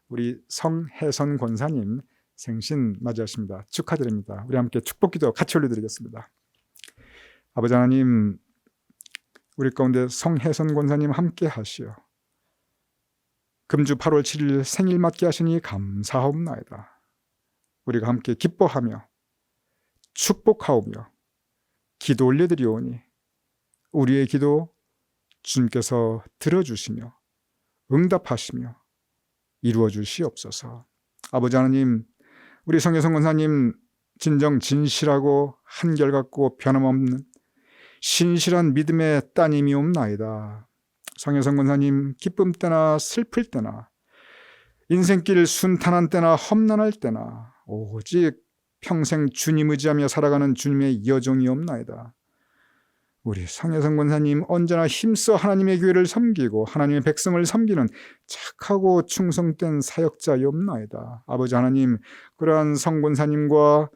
S1: 우리 성혜선 권사님 생신 맞이하십니다. 축하드립니다. 우리 함께 축복기도 같이 올려드리겠습니다. 아버지 하나님, 우리 가운데 성혜선 권사님 함께 하시어 금주 8월 7일 생일 맞게 하시니 감사하옵나이다. 우리가 함께 기뻐하며 축복하오며 기도 올려드리오니 우리의 기도 주님께서 들어주시며 응답하시며 이루어 주시옵소서. 아버지 하나님, 우리 성혜선 권사님 진정 진실하고 한결같고 변함없는 신실한 믿음의 따님이옵나이다. 성혜선 권사님 기쁨 때나 슬플 때나 인생길 순탄한 때나 험난할 때나 오직 평생 주님 의지하며 살아가는 주님의 여종이옵나이다. 우리 성혜선 권사님 언제나 힘써 하나님의 교회를 섬기고 하나님의 백성을 섬기는 착하고 충성된 사역자이옵나이다. 아버지 하나님, 그러한 성 권사님과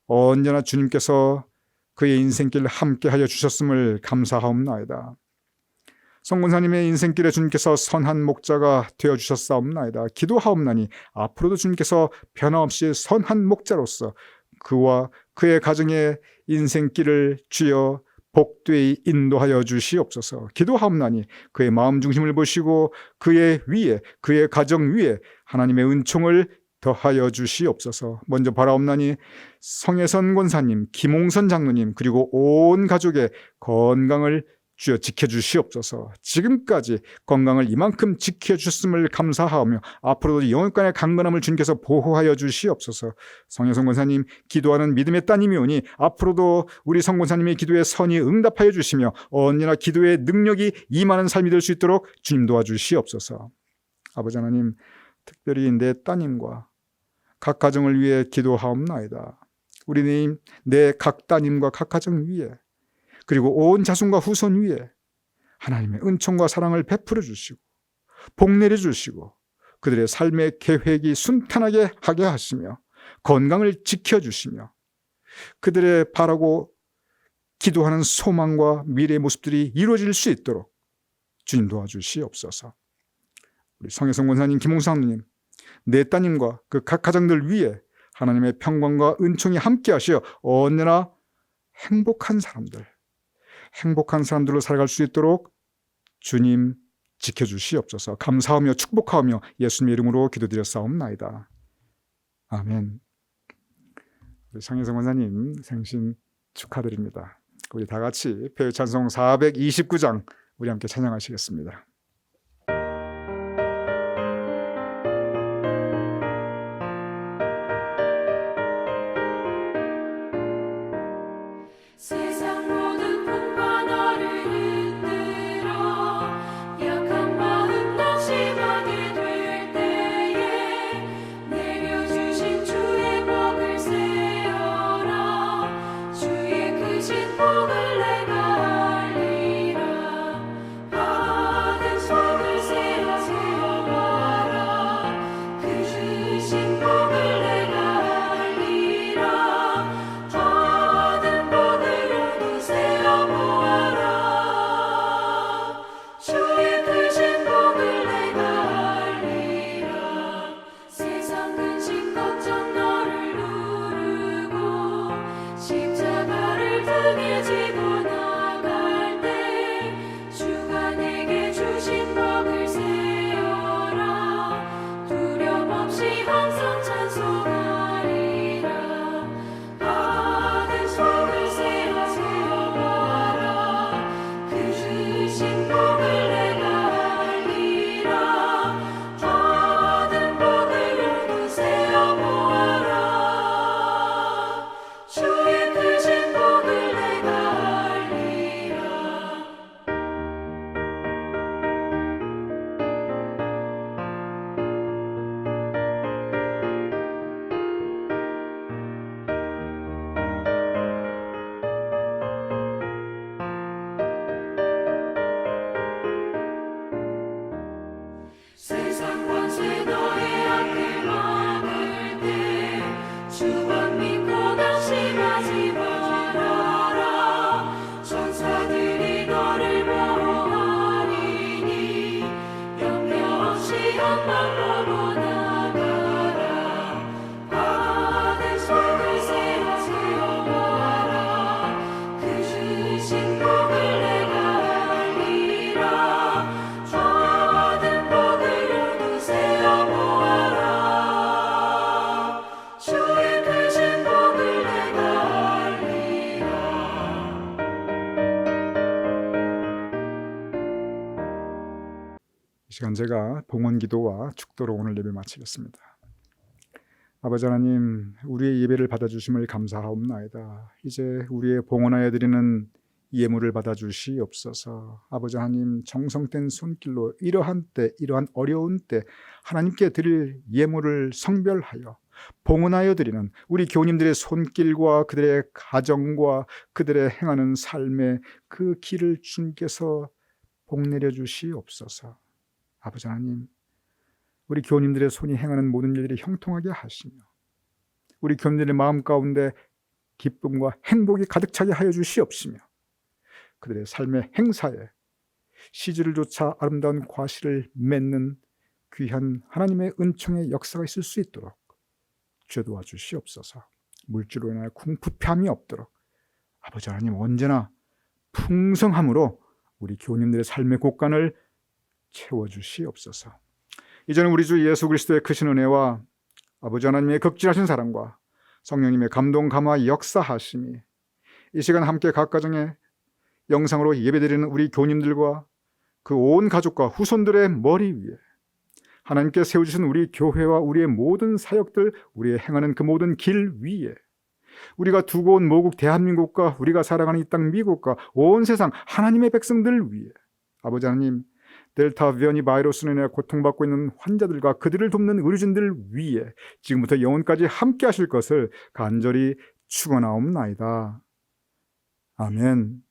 S1: 언제나 주님께서 그의 인생길 함께하여 주셨음을 감사하옵나이다. 성 권사님의 인생길에 주님께서 선한 목자가 되어주셨사옵나이다. 기도하옵나니 앞으로도 주님께서 변함없이 선한 목자로서 그와 그의 가정의 인생길을 주여 복되이 인도하여 주시옵소서. 기도하옵나니 그의 마음 중심을 보시고 그의 위에, 그의 가정 위에 하나님의 은총을 더하여 주시옵소서. 먼저 바라옵나니 성혜선 권사님, 김홍선 장로님 그리고 온 가족의 건강을 주여 지켜주시옵소서. 지금까지 건강을 이만큼 지켜주셨음을 감사하며 앞으로도 영원간의 강건함을 주님께서 보호하여 주시옵소서. 성혜선 권사님 기도하는 믿음의 따님이 오니 앞으로도 우리 성 권사님의 기도에 선히 응답하여 주시며 언제나 기도의 능력이 임하는 삶이 될 수 있도록 주님 도와주시옵소서. 아버지 하나님, 특별히 내 따님과 각 가정을 위해 기도하옵나이다. 우리 내 각 따님과 각 가정 위에 그리고 온 자손과 후손 위에 하나님의 은총과 사랑을 베풀어 주시고 복 내려 주시고 그들의 삶의 계획이 순탄하게 하게 하시며 건강을 지켜주시며 그들의 바라고 기도하는 소망과 미래의 모습들이 이루어질 수 있도록 주님 도와주시옵소서. 우리 성혜성 권사님, 김홍상 누님, 내 따님과 그 각 가정들 위에 하나님의 평강과 은총이 함께 하시어 언제나 행복한 사람들로 살아갈 수 있도록 주님 지켜주시옵소서. 감사하며 축복하며 예수님의 이름으로 기도드렸사옵나이다. 아멘. 우리 성혜성 권사님 생신 축하드립니다. 우리 다 같이 표창송 429장 우리 함께 찬양하시겠습니다.
S5: 세상 모든 풍과 나를 흔들어 약한 마음 낙심하게 될 때에 내려주신 주의 복을 세어라. 주의 크신 복을 내가 알리라. 받은 복을 세어봐라. 그 주신 복을 내가 알리라. 받은 복을 세어보아라. 주의 크신 복을 내가 알리라. 세상 근심 걱정 너를 누르고 십자가를 등에 지고 나갈 때 주가 내게 주신 복을 세어라. 두려움 없이 항상 찬송하리라. 받은 복을 세어봐라. 그 주신 복을 내가 알리라. 받은 복을 모두 세어보아라. 주의 크신 복을 내가 알리라. 세상 권세 너의 앞길 막을 때 주만 믿고 낙심하지 말아라. 천사들이 너를 보호하리니 염려 없이 한 발 보고 나가라. 받은 복을 세어봐라. 그 주신 복을 내가 알리라. 받은 복을 모두 세어보아라. 주의 크신 복을 내가 알리라.
S1: 이 시간 제가 봉헌 기도와 축도로 오늘 예배 마치겠습니다. 아버지 하나님, 우리의 예배를 받아주심을 감사하옵나이다. 이제 우리의 봉헌하여 드리는 예물을 받아주시옵소서. 아버지 하나님, 정성된 손길로 이러한 때, 이러한 어려운 때 하나님께 드릴 예물을 성별하여 봉헌하여 드리는 우리 교우님들의 손길과 그들의 가정과 그들의 행하는 삶의 그 길을 주님께서 복내려 주시옵소서. 아버지 하나님, 우리 교우님들의 손이 행하는 모든 일들이 형통하게 하시며 우리 교우님들의 마음 가운데 기쁨과 행복이 가득 차게 하여 주시옵시며 그들의 삶의 행사에 시주를 조차 아름다운 과실을 맺는 귀한 하나님의 은총의 역사가 있을 수 있도록 주여 도와주시옵소서. 물질로 인하여 궁핍함이 없도록 아버지 하나님 언제나 풍성함으로 우리 교우님들의 삶의 곳간을 채워주시옵소서. 이제는 우리 주 예수 그리스도의 크신 은혜와 아버지 하나님의 극진하신 사랑과 성령님의 감동 감화 역사하심이 이 시간 함께 각 가정에 영상으로 예배드리는 우리 교우님들과 그 온 가족과 후손들의 머리 위에 하나님께 세워주신 우리 교회와 우리의 모든 사역들, 우리의 행하는 그 모든 길 위에 우리가 두고 온 모국 대한민국과 우리가 살아가는 이 땅 미국과 온 세상 하나님의 백성들 위에 아버지 하나님, 델타 변이 바이러스로 인해 고통받고 있는 환자들과 그들을 돕는 의료진들 위에 지금부터 영원까지 함께 하실 것을 간절히 축원하옵나이다. 아멘.